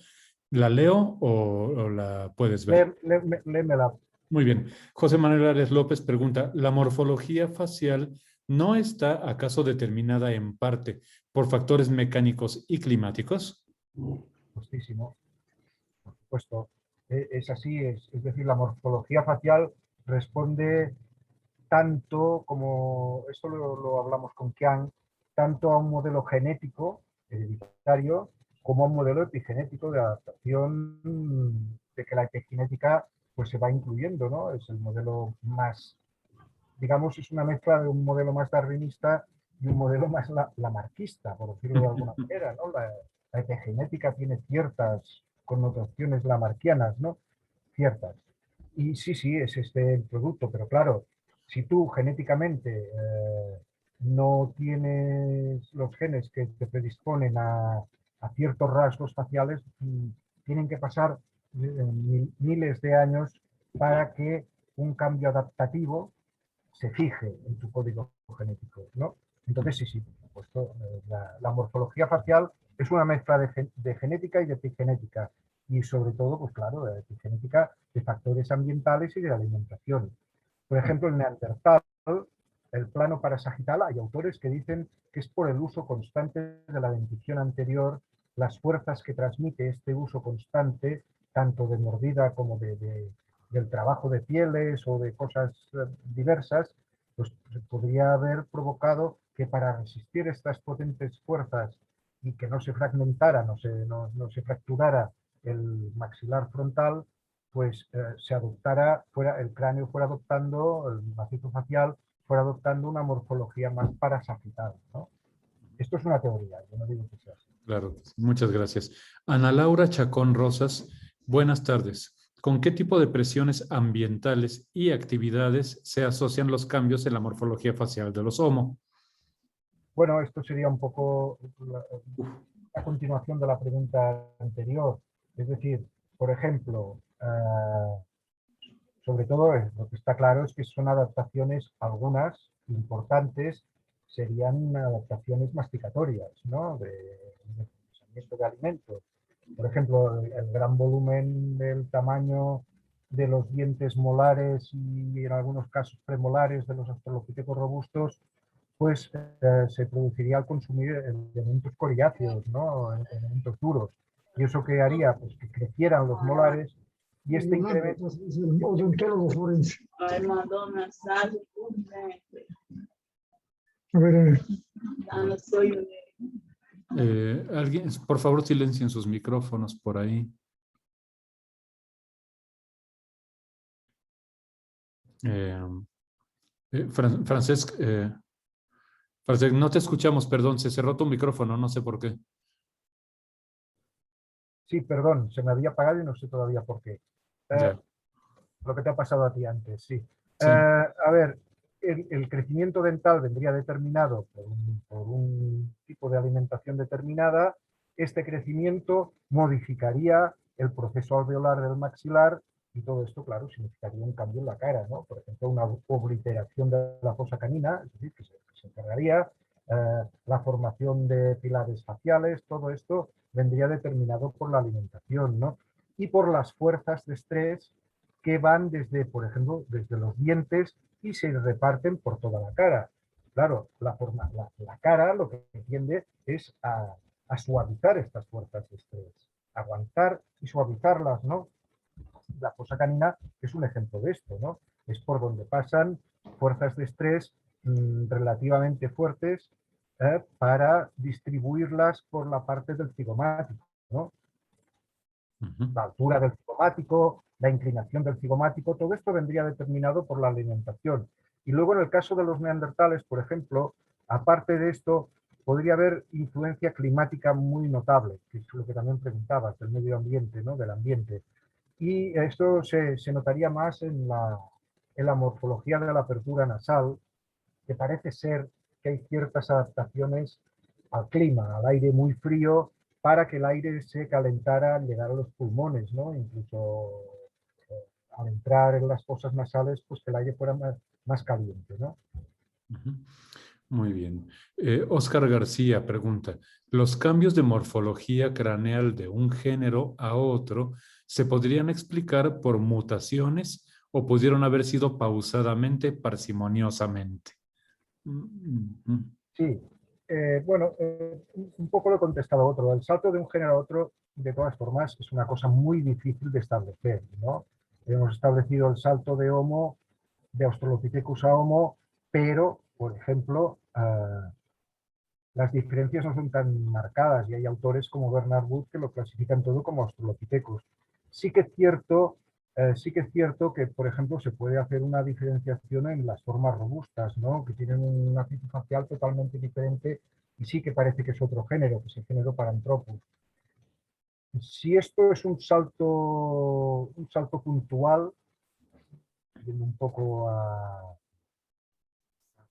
¿La leo o la puedes ver? Léemela. Muy bien. José Manuel Arias López pregunta, ¿la morfología facial no está acaso determinada en parte por factores mecánicos y climáticos? Justísimo, por supuesto. Es así, es decir, la morfología facial responde tanto como, esto lo hablamos con Kian, tanto a un modelo genético, hereditario, como a un modelo epigenético de adaptación, de que la epigenética pues se va incluyendo, ¿no? Es el modelo más, digamos, es una mezcla de un modelo más darwinista y un modelo más lamarckista, por decirlo de alguna manera, ¿no? La epigenética tiene ciertas connotaciones lamarckianas, ¿no? Ciertas. Y sí, es este el producto, pero claro, si tú genéticamente no tienes los genes que te predisponen a ciertos rasgos faciales, tienen que pasar miles de años para que un cambio adaptativo se fije en tu código genético, ¿no? Entonces, sí, por supuesto, la morfología facial es una mezcla de genética y de epigenética, y sobre todo, pues claro, de epigenética de factores ambientales y de alimentación. Por ejemplo, el neandertal, el plano parasagital, hay autores que dicen que es por el uso constante de la dentición anterior, las fuerzas que transmite este uso constante, tanto de mordida como del trabajo de pieles o de cosas diversas, pues podría haber provocado que para resistir estas potentes fuerzas y que no se fragmentara, no se fracturara el maxilar frontal, pues se adoptara, el cráneo fuera adoptando, el macizo facial fuera adoptando una morfología más parasagital, ¿no? Esto es una teoría, yo no digo que sea así. Claro, muchas gracias. Ana Laura Chacón Rosas, buenas tardes. ¿Con qué tipo de presiones ambientales y actividades se asocian los cambios en la morfología facial de los Homo? Bueno, esto sería un poco a continuación de la pregunta anterior. Es decir, por ejemplo, sobre todo lo que está claro es que son adaptaciones, algunas importantes, serían adaptaciones masticatorias, ¿no? de procesamiento de alimentos. Por ejemplo, el gran volumen del tamaño de los dientes molares y en algunos casos premolares de los australopithecus robustos, pues se produciría al consumir elementos coriáceos, ¿no? Elementos duros. ¿Y eso qué haría? Pues que crecieran los molares y este incremento... Es el odontólogo forense. Ay, Madonna, salve. A ver, No soy un... Alguien, por favor, silencien sus micrófonos por ahí. Francesc, Francesc, no te escuchamos, perdón, se cerró tu micrófono, no sé por qué. Sí, perdón, se me había apagado y no sé todavía por qué. Ya. Lo que te ha pasado a ti antes, sí. Sí. A ver, el crecimiento dental vendría determinado por un tipo de alimentación determinada. Este crecimiento modificaría el proceso alveolar del maxilar y todo esto, claro, significaría un cambio en la cara, ¿no? Por ejemplo, una obliteración de la fosa canina, es decir, que se encargaría, la formación de pilares faciales, todo esto vendría determinado por la alimentación, ¿no? Y por las fuerzas de estrés que van desde, por ejemplo, desde los dientes y se reparten por toda la cara. Claro, la cara lo que tiende es a suavizar estas fuerzas de estrés, aguantar y suavizarlas, ¿no? La fosa canina es un ejemplo de esto, ¿no? Es por donde pasan fuerzas de estrés relativamente fuertes para distribuirlas por la parte del cigomático, ¿no? La altura del cigomático, la inclinación del cigomático, todo esto vendría determinado por la alimentación. Y luego en el caso de los neandertales, por ejemplo, aparte de esto, podría haber influencia climática muy notable, que es lo que también preguntabas, del medio ambiente, ¿no? Del ambiente. Y esto se notaría más en la morfología de la apertura nasal, que parece ser que hay ciertas adaptaciones al clima, al aire muy frío, para que el aire se calentara al llegar a los pulmones, ¿no? Incluso al entrar en las fosas nasales, pues que el aire fuera más caliente, ¿no? Muy bien. Óscar García pregunta, ¿los cambios de morfología craneal de un género a otro se podrían explicar por mutaciones o pudieron haber sido pausadamente, parsimoniosamente? Sí, bueno, un poco lo he contestado otro. El salto de un género a otro, de todas formas, es una cosa muy difícil de establecer, ¿no? Hemos establecido el salto de Homo, de Australopithecus a Homo, pero, por ejemplo, las diferencias no son tan marcadas y hay autores como Bernard Wood que lo clasifican todo como Australopithecus. Sí que es cierto que, por ejemplo, se puede hacer una diferenciación en las formas robustas, ¿no? Que tienen un ápice facial totalmente diferente y sí que parece que es otro género, que es el género Paranthropus. Si esto es un salto puntual, yendo un poco a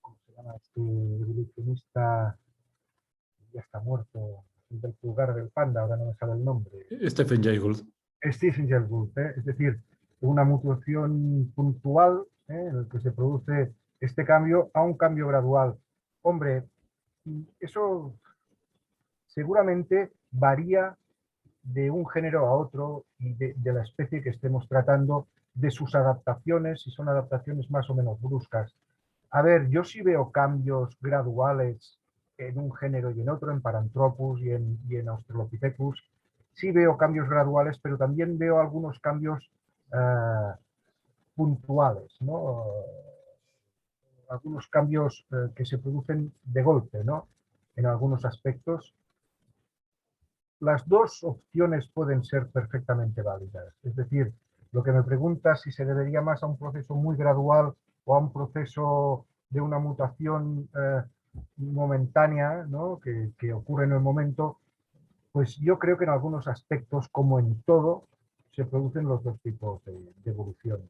¿cómo se llama este evolucionista? Ya está muerto, el del pulgar del panda, ahora no me sale el nombre. Stephen Jay Gould. Stiefel-Wood, es decir, una mutación puntual en el que se produce este cambio a un cambio gradual. Hombre, eso seguramente varía de un género a otro y de la especie que estemos tratando, de sus adaptaciones, si son adaptaciones más o menos bruscas. A ver, yo sí veo cambios graduales en un género y en otro, en Paranthropus y en Australopithecus. Sí veo cambios graduales, pero también veo algunos cambios puntuales, ¿no? Algunos cambios que se producen de golpe, ¿no? En algunos aspectos. Las dos opciones pueden ser perfectamente válidas. Es decir, lo que me pregunta si se debería más a un proceso muy gradual o a un proceso de una mutación momentánea, ¿no? que ocurre en el momento, pues yo creo que en algunos aspectos, como en todo, se producen los dos tipos de evolución.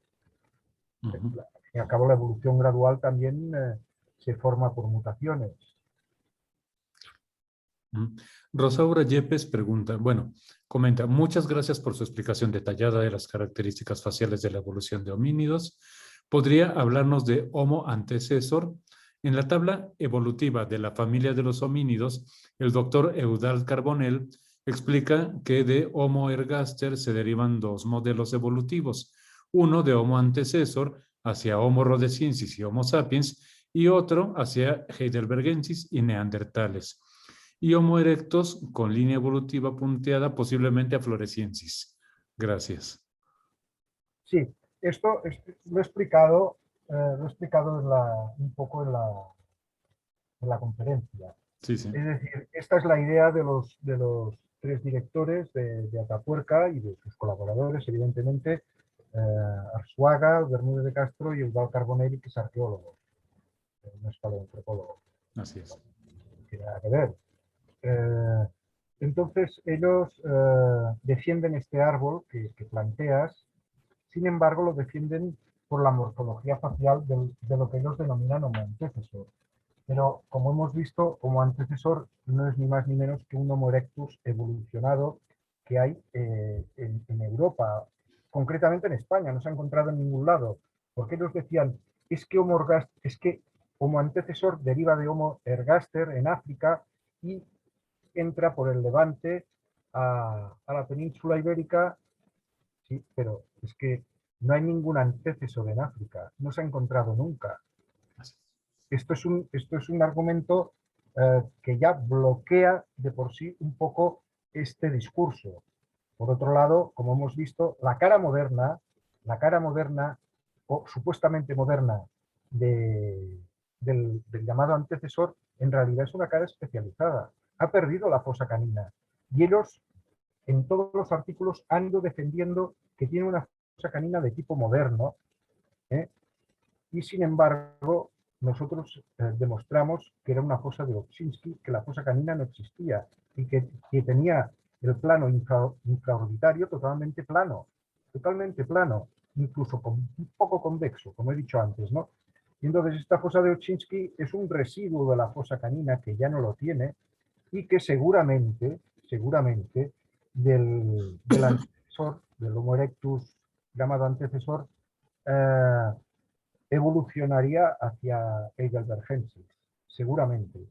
Al fin y al cabo, la evolución gradual también se forma por mutaciones. Rosaura Yepes pregunta, bueno, comenta, muchas gracias por su explicación detallada de las características faciales de la evolución de homínidos. ¿Podría hablarnos de Homo antecesor? En la tabla evolutiva de la familia de los homínidos, el doctor Eudald Carbonell explica que de Homo ergaster se derivan dos modelos evolutivos, uno de Homo antecesor hacia Homo rhodesiensis y Homo sapiens y otro hacia heidelbergensis y neandertales, y Homo erectus con línea evolutiva punteada, posiblemente a floresiensis. Gracias. Sí, esto lo he explicado un poco en la conferencia. Sí, sí. Es decir, esta es la idea de los tres directores de Atapuerca y de sus colaboradores, evidentemente, Arzuaga, Bermúdez de Castro y Eudald Carbonell, que es arqueólogo, no es paleoantropólogo. Así es. No tiene nada que ver. Entonces, ellos defienden este árbol que planteas, sin embargo, lo defienden por la morfología facial de lo que ellos denominan Homo antecesor. Pero, como hemos visto, Homo antecesor no es ni más ni menos que un Homo erectus evolucionado que hay en Europa, concretamente en España, no se ha encontrado en ningún lado, porque ellos decían, es que Homo antecesor deriva de Homo ergaster en África y entra por el Levante a la península ibérica, sí, pero es que no hay ningún antecesor en África, no se ha encontrado nunca. Esto es un argumento que ya bloquea de por sí un poco este discurso. Por otro lado, como hemos visto, la cara moderna o supuestamente moderna del llamado antecesor, en realidad es una cara especializada. Ha perdido la fosa canina. Y ellos, en todos los artículos, han ido defendiendo que tiene una fosa canina de tipo moderno, y sin embargo, nosotros demostramos que era una fosa de Olszynski, que la fosa canina no existía y que tenía el plano infraorbitario totalmente plano, incluso un poco convexo, como he dicho antes, ¿no? Y entonces esta fosa de Olszynski es un residuo de la fosa canina que ya no lo tiene y que seguramente del antecesor, del Homo erectus llamado antecesor, evolucionaría hacia Heidelbergensis, seguramente.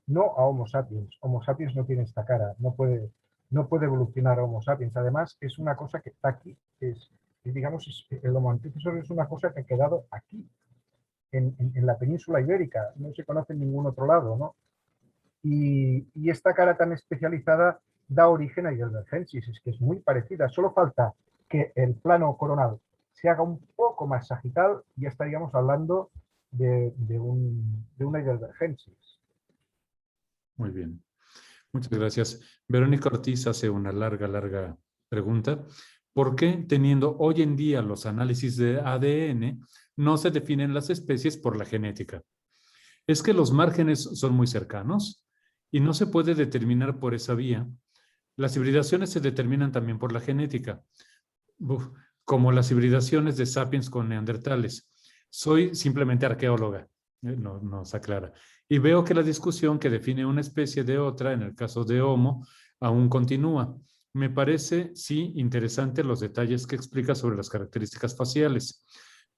No a Homo sapiens. Homo sapiens no tiene esta cara, no puede evolucionar a Homo sapiens. Además, es una cosa que está aquí, digamos, el Homo antecesor es una cosa que ha quedado aquí, en la península ibérica, no se conoce en ningún otro lado, ¿no? Y esta cara tan especializada da origen a Heidelbergensis, es que es muy parecida, solo falta que el plano coronal se haga un poco más sagital y ya estaríamos hablando de una Heidelbergensis. Muy bien. Muchas gracias. Verónica Ortiz hace una larga pregunta. ¿Por qué, teniendo hoy en día los análisis de ADN, no se definen las especies por la genética? ¿Es que los márgenes son muy cercanos y no se puede determinar por esa vía? Las hibridaciones se determinan también por la genética, como las hibridaciones de sapiens con neandertales. Soy simplemente arqueóloga, nos aclara. Y veo que la discusión que define una especie de otra, en el caso de Homo, aún continúa. Me parece, sí, interesante los detalles que explica sobre las características faciales.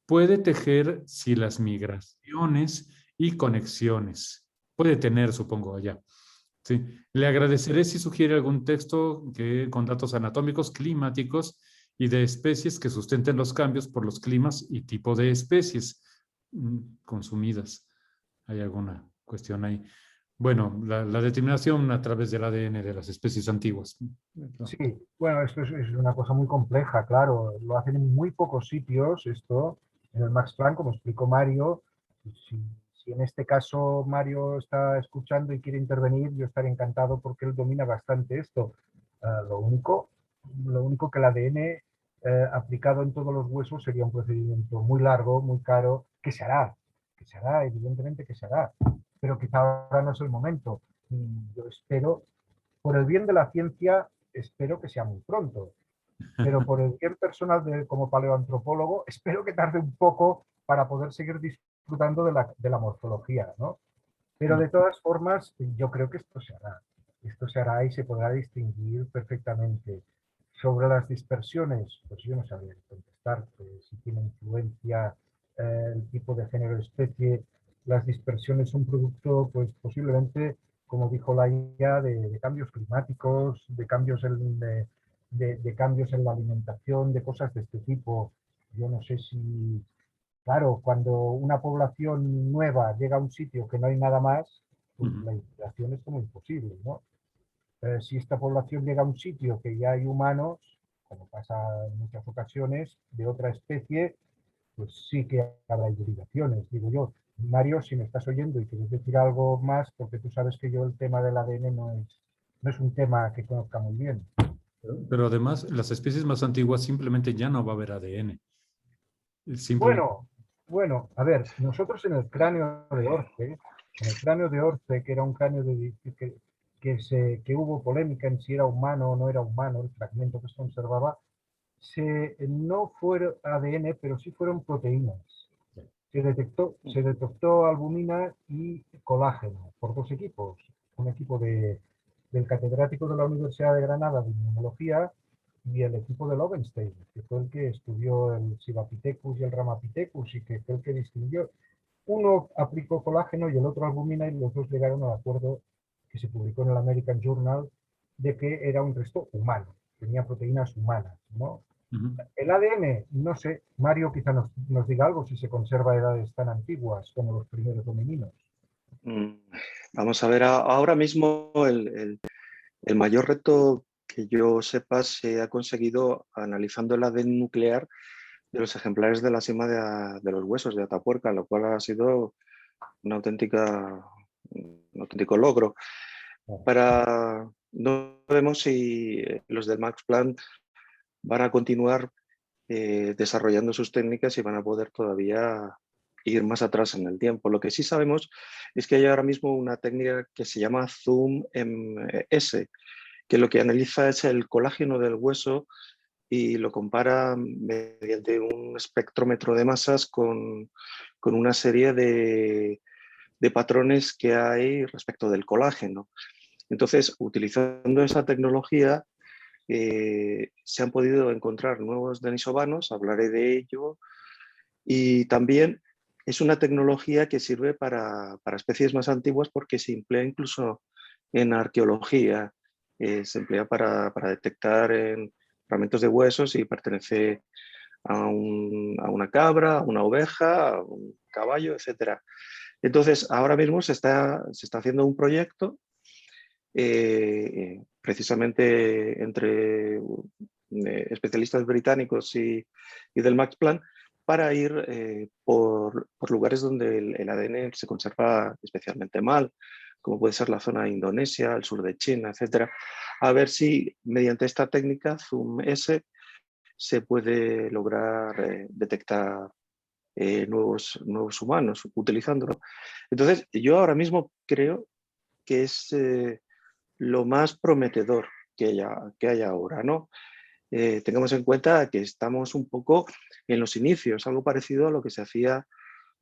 Puede tejer, sí, las migraciones y conexiones. Puede tener, supongo, allá. Sí. Le agradeceré si sugiere algún texto con datos anatómicos, climáticos y de especies que sustenten los cambios por los climas y tipo de especies consumidas. ¿Hay alguna cuestión ahí? Bueno, la determinación a través del ADN de las especies antiguas. Sí, bueno, esto es una cosa muy compleja, claro. Lo hacen en muy pocos sitios, esto, en el Max Planck, como explicó Mario. Si en este caso Mario está escuchando y quiere intervenir, yo estaré encantado porque él domina bastante esto. Lo único que el ADN aplicado en todos los huesos sería un procedimiento muy largo, muy caro, que se hará, evidentemente que se hará, pero quizá ahora no es el momento. Yo espero, por el bien de la ciencia, espero que sea muy pronto, pero por el bien personal como paleoantropólogo, espero que tarde un poco para poder seguir disfrutando de la morfología, ¿no? Pero de todas formas, yo creo que esto se hará. Esto se hará y se podrá distinguir perfectamente. Sobre las dispersiones, pues yo no sabría contestarte si tiene influencia el tipo de género especie. Las dispersiones son producto, pues posiblemente, como dijo Laia, de cambios climáticos, de cambios en la alimentación, de cosas de este tipo. Yo no sé si, claro, cuando una población nueva llega a un sitio que no hay nada más, pues la integración es como imposible, ¿no? Si esta población llega a un sitio que ya hay humanos, como pasa en muchas ocasiones, de otra especie, pues sí que habrá hibridaciones, digo yo. Mario, si me estás oyendo y quieres decir algo más, porque tú sabes que yo el tema del ADN no es un tema que conozca muy bien. Pero además, las especies más antiguas simplemente ya no va a haber ADN. Simplemente. Bueno, a ver, nosotros en el cráneo de Orce, que era un cráneo que hubo polémica en si era humano o no era humano, el fragmento que se conservaba, no fue ADN, pero sí fueron proteínas. Se detectó albumina y colágeno por dos equipos. Un equipo del catedrático de la Universidad de Granada de Inmunología y el equipo de Lowenstein, que fue el que estudió el Sivapithecus y el Ramapithecus y que fue el que distinguió. Uno aplicó colágeno y el otro albumina y los dos llegaron al acuerdo que se publicó en el American Journal de que era un resto humano, tenía proteínas humanas, ¿no? El ADN, no sé, Mario quizá nos diga algo si se conserva a edades tan antiguas como los primeros homininos. Vamos a ver, ahora mismo el mayor reto que yo sepa se ha conseguido analizando el ADN nuclear de los ejemplares de la sima de los huesos de Atapuerca, lo cual ha sido un auténtico logro. No sabemos si los del Max Planck van a continuar desarrollando sus técnicas y van a poder todavía ir más atrás en el tiempo. Lo que sí sabemos es que hay ahora mismo una técnica que se llama Zoom-MS, que lo que analiza es el colágeno del hueso y lo compara mediante un espectrómetro de masas con una serie de patrones que hay respecto del colágeno. Entonces, utilizando esa tecnología, se han podido encontrar nuevos denisovanos, hablaré de ello, y también es una tecnología que sirve para especies más antiguas porque se emplea incluso en arqueología, se emplea para detectar en fragmentos de huesos y pertenece a una cabra, a una oveja, a un caballo, etc. Entonces, ahora mismo se está haciendo un proyecto precisamente entre especialistas británicos y del Max Planck para ir por lugares donde el ADN se conserva especialmente mal, como puede ser la zona de Indonesia, el sur de China, etc. A ver si mediante esta técnica Zoom-S se puede lograr detectar nuevos humanos utilizándolo. Entonces, yo ahora mismo creo que es lo más prometedor que hay ahora, ¿no? Tengamos en cuenta que estamos un poco en los inicios, algo parecido a lo que se hacía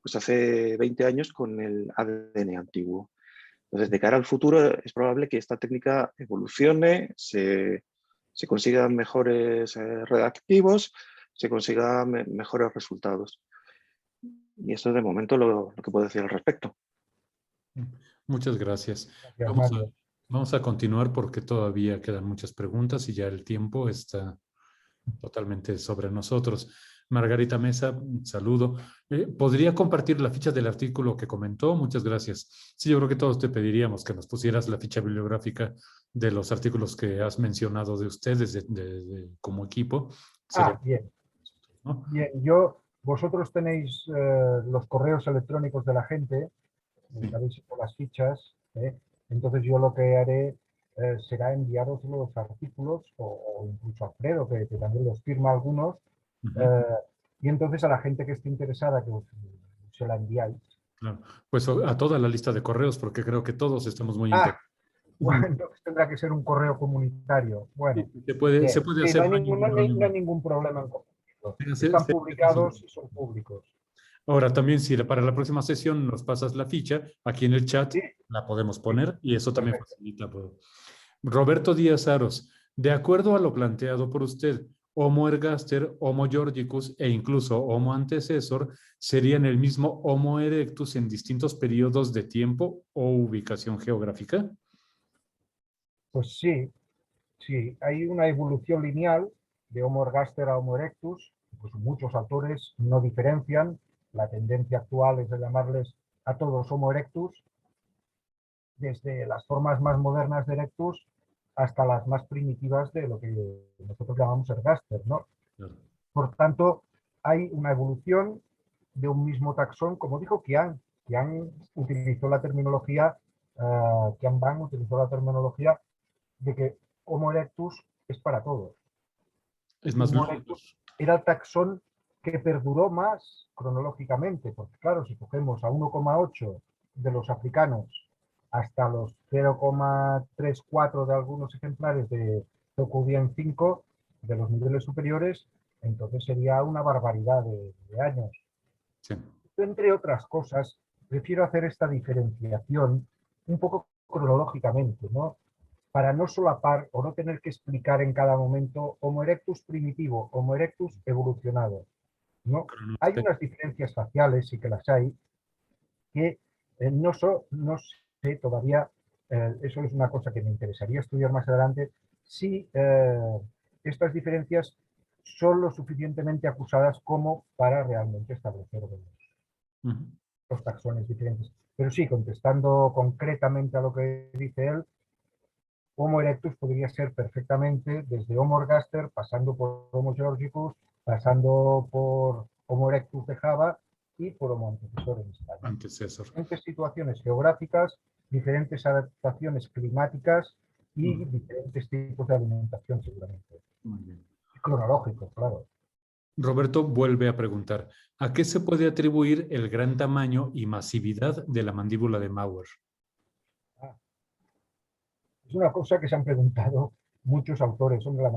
pues, hace 20 años con el ADN antiguo. Entonces, de cara al futuro, es probable que esta técnica evolucione, se se consigan mejores reactivos, se consigan mejores resultados. Y eso es de momento lo que puedo decir al respecto. Muchas gracias. Gracias, Mario. Vamos a continuar porque todavía quedan muchas preguntas y ya el tiempo está totalmente sobre nosotros. Margarita Mesa, un saludo. ¿Podría compartir la ficha del artículo que comentó? Muchas gracias. Sí, yo creo que todos te pediríamos que nos pusieras la ficha bibliográfica de los artículos que has mencionado de ustedes como equipo. Sería, Bien. ¿no? Bien, vosotros tenéis los correos electrónicos de la gente, Sí. habéis hecho las fichas, entonces yo lo que haré será enviaros los artículos o incluso a Alfredo, que también los firma algunos, y entonces a la gente que esté interesada que se la enviáis. Claro. Pues a toda la lista de correos, porque creo que todos estamos muy interesados. Bueno, entonces tendrá que ser un correo comunitario. Bueno, Se puede bien. hacer. Sí, no hay ningún problema en compartirlo. Están publicados y son públicos. Ahora también, si para la próxima sesión nos pasas la ficha, aquí en el chat Sí. la podemos poner y eso también Perfecto. facilita. Roberto Díaz Aros, de acuerdo a lo planteado por usted, Homo ergaster, Homo georgicus e incluso Homo antecesor serían el mismo Homo erectus en distintos periodos de tiempo o ubicación geográfica. Pues sí, hay una evolución lineal de Homo ergaster a Homo erectus, pues muchos autores no diferencian, la tendencia actual es de llamarles a todos Homo erectus, desde las formas más modernas de erectus hasta las más primitivas de lo que nosotros llamamos ergaster, ¿no? Claro. Por tanto, hay una evolución de un mismo taxón, como dijo Qian. Qian utilizó la terminología, Qian Bang utilizó la terminología de que Homo erectus es para todos. Es más Homo lógico. erectus era el taxón que perduró más cronológicamente, porque claro, si cogemos a 1,8 de los africanos hasta los 0,34 de algunos ejemplares de Tokubian 5 de los niveles superiores, entonces sería una barbaridad de años. Sí. Entre otras cosas, prefiero hacer esta diferenciación un poco cronológicamente, ¿no? Para no solapar o no tener que explicar en cada momento Homo erectus primitivo, Homo erectus evolucionado, ¿no? Hay unas diferencias faciales, sí que las hay, que no sé todavía, eso es una cosa que me interesaría estudiar más adelante, si estas diferencias son lo suficientemente acusadas como para realmente establecer los taxones diferentes. Pero sí, contestando concretamente a lo que dice él, Homo erectus podría ser perfectamente desde Homo ergaster, pasando por Homo georgicus, pasando por Homo erectus de Java y por Homo antecesor en España. Antecesor. Diferentes situaciones geográficas, diferentes adaptaciones climáticas y diferentes tipos de alimentación seguramente. Muy bien. Cronológico, claro. Roberto vuelve a preguntar, ¿a qué se puede atribuir el gran tamaño y masividad de la mandíbula de Mauer? Es una cosa que se han preguntado muchos autores. Hombre, la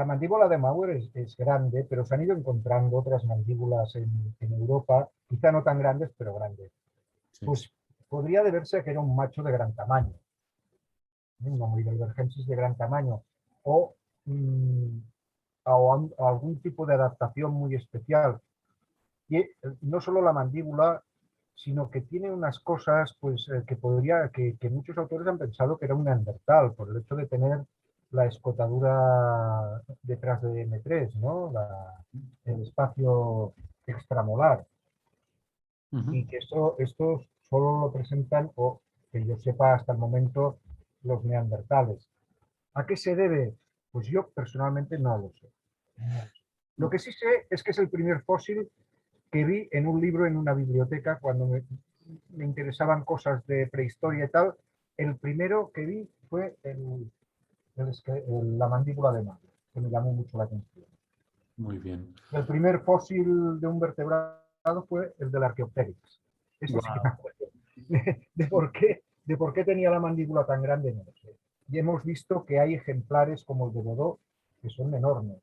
mandíbula de Mauer es grande, pero se han ido encontrando otras mandíbulas en Europa, quizá no tan grandes, pero grandes. Sí. Pues podría deberse a que era un macho de gran tamaño, un Homo heidelbergensis de gran tamaño, o a algún tipo de adaptación muy especial. Y no solo la mandíbula, sino que tiene unas cosas pues, que muchos autores han pensado que era un neandertal, por el hecho de tener la escotadura detrás de M3, ¿no? El espacio extramolar. Y que esto solo lo presentan, o que yo sepa hasta el momento, los neandertales. ¿A qué se debe? Pues yo personalmente no lo sé. Lo que sí sé es que es el primer fósil que vi en un libro en una biblioteca cuando me interesaban cosas de prehistoria y tal. El primero que vi fue la mandíbula de Mauer, que me llamó mucho la atención. Muy bien. El primer fósil de un vertebrado fue el del Archaeopteryx. Eso sí que me acuerdo. De por qué tenía la mandíbula tan grande, no lo sé. Y hemos visto que hay ejemplares como el de Godot que son enormes.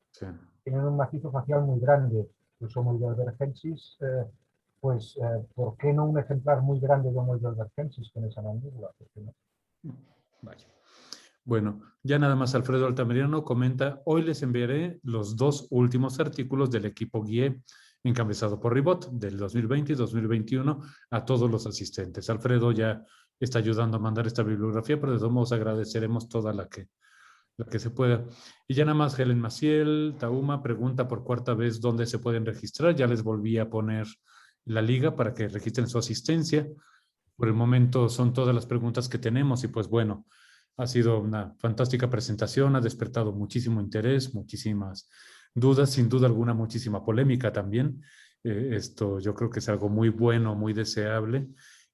Sí. Tienen un macizo facial muy grande. Los Homo heidelbergensis, ¿por qué no un ejemplar muy grande de Homo heidelbergensis con esa mandíbula? ¿Por qué no? Vaya. Bueno, ya nada más Alfredo Altamirano comenta, hoy les enviaré los 2 últimos artículos del equipo GUIE encabezado por Ribot del 2020 y 2021 a todos los asistentes. Alfredo ya está ayudando a mandar esta bibliografía, pero de todos modos agradeceremos toda la que se pueda. Y ya nada más Helen Maciel, Tauma, pregunta por 4ª vez dónde se pueden registrar. Ya les volví a poner la liga para que registren su asistencia. Por el momento son todas las preguntas que tenemos y pues bueno, ha sido una fantástica presentación, ha despertado muchísimo interés, muchísimas dudas, sin duda alguna muchísima polémica también. Esto yo creo que es algo muy bueno, muy deseable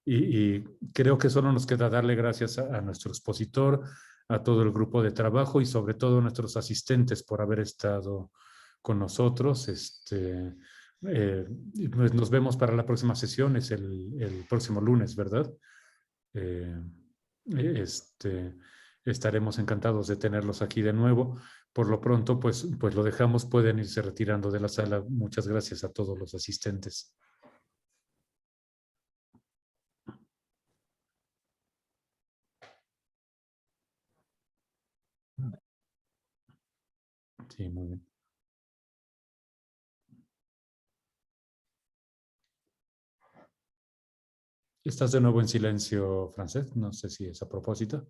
y creo que solo nos queda darle gracias a nuestro expositor, a todo el grupo de trabajo y sobre todo a nuestros asistentes por haber estado con nosotros. Pues nos vemos para la próxima sesión, es el próximo lunes, ¿verdad? Estaremos encantados de tenerlos aquí de nuevo. Por lo pronto, pues lo dejamos, pueden irse retirando de la sala. Muchas gracias a todos los asistentes. Sí, muy bien. Estás de nuevo en silencio, Francesc. No sé si es a propósito.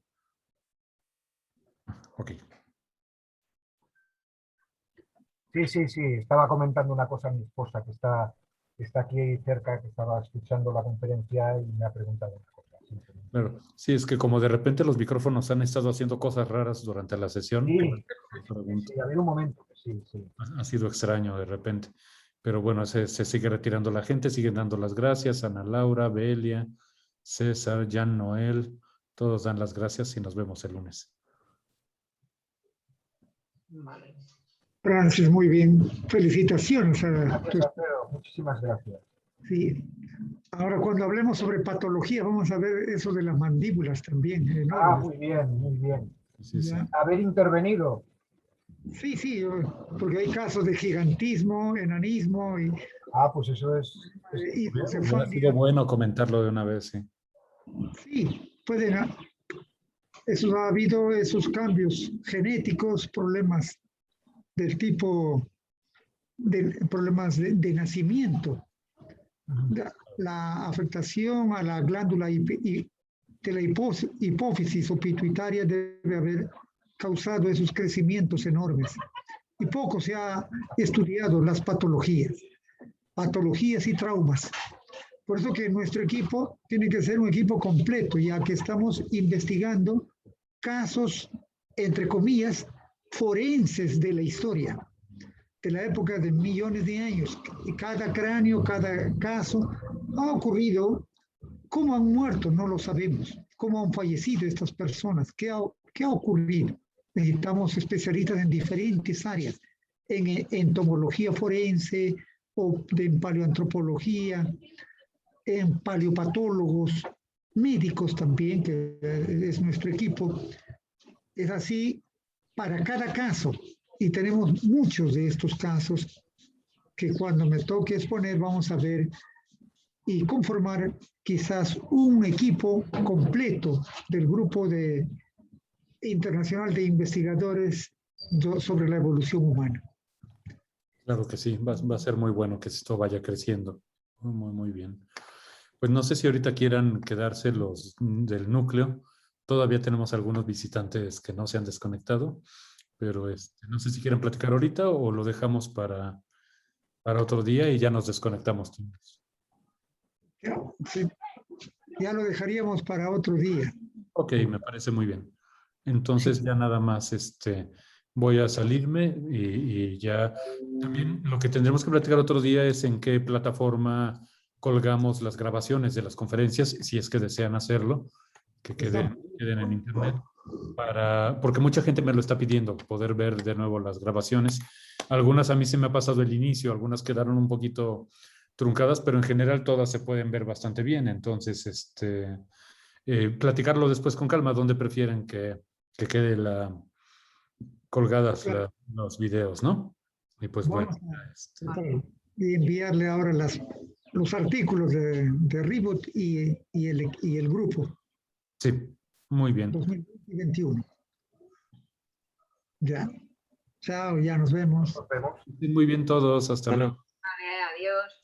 Ok. Sí. Estaba comentando una cosa a mi esposa que está aquí cerca, que estaba escuchando la conferencia y me ha preguntado una cosa. Claro. Sí, es que como de repente los micrófonos han estado haciendo cosas raras durante la sesión. Sí, a ver un momento. Sí. Ha sido extraño de repente. Pero bueno, se sigue retirando la gente, siguen dando las gracias. Ana Laura, Belia, César, Jan Noel, todos dan las gracias y nos vemos el lunes. Francis, muy bien. Felicitaciones. Gracias, Alfredo. Muchísimas gracias. Sí. Ahora, cuando hablemos sobre patología, vamos a ver eso de las mandíbulas también. Muy bien. Sí. Haber intervenido. Sí, porque hay casos de gigantismo, enanismo y... Pues eso es... Ha sido bueno comentarlo de una vez, sí. Sí, ha habido esos cambios genéticos, problemas del tipo, problemas de nacimiento. La afectación a la glándula de la hipófisis o pituitaria debe haber causado esos crecimientos enormes. Y poco se ha estudiado las patologías y traumas. Por eso que nuestro equipo tiene que ser un equipo completo, ya que estamos investigando casos, entre comillas, forenses de la historia, de la época de millones de años. Y cada cráneo, cada caso ha ocurrido. ¿Cómo han muerto? No lo sabemos. ¿Cómo han fallecido estas personas? ¿Qué ha ocurrido? Necesitamos especialistas en diferentes áreas, en entomología forense o en paleoantropología, en paleopatólogos, médicos también, que es nuestro equipo. Es así para cada caso. Y tenemos muchos de estos casos que cuando me toque exponer vamos a ver y conformar quizás un equipo completo del grupo internacional de investigadores sobre la evolución humana. Claro que sí, va a ser muy bueno que esto vaya creciendo. Muy bien. Pues no sé si ahorita quieran quedarse los del núcleo. Todavía tenemos algunos visitantes que no se han desconectado, pero no sé si quieren platicar ahorita o lo dejamos para otro día y ya nos desconectamos todos. Sí, ya lo dejaríamos para otro día. Ok, me parece muy bien. Entonces ya nada más voy a salirme y ya también lo que tendremos que platicar otro día es en qué plataforma colgamos las grabaciones de las conferencias, si es que desean hacerlo, que queden en internet, porque mucha gente me lo está pidiendo, poder ver de nuevo las grabaciones. Algunas a mí se me ha pasado el inicio, algunas quedaron un poquito truncadas, pero en general todas se pueden ver bastante bien. Entonces, platicarlo después con calma, donde prefieren que quede colgadas los videos, ¿no? Y pues bueno. Y enviarle ahora los artículos de Ribot y el grupo. Sí, muy bien. 2021. Ya. Chao, ya nos vemos. Nos vemos. Estén muy bien todos. Hasta Bueno. luego. Vale, adiós.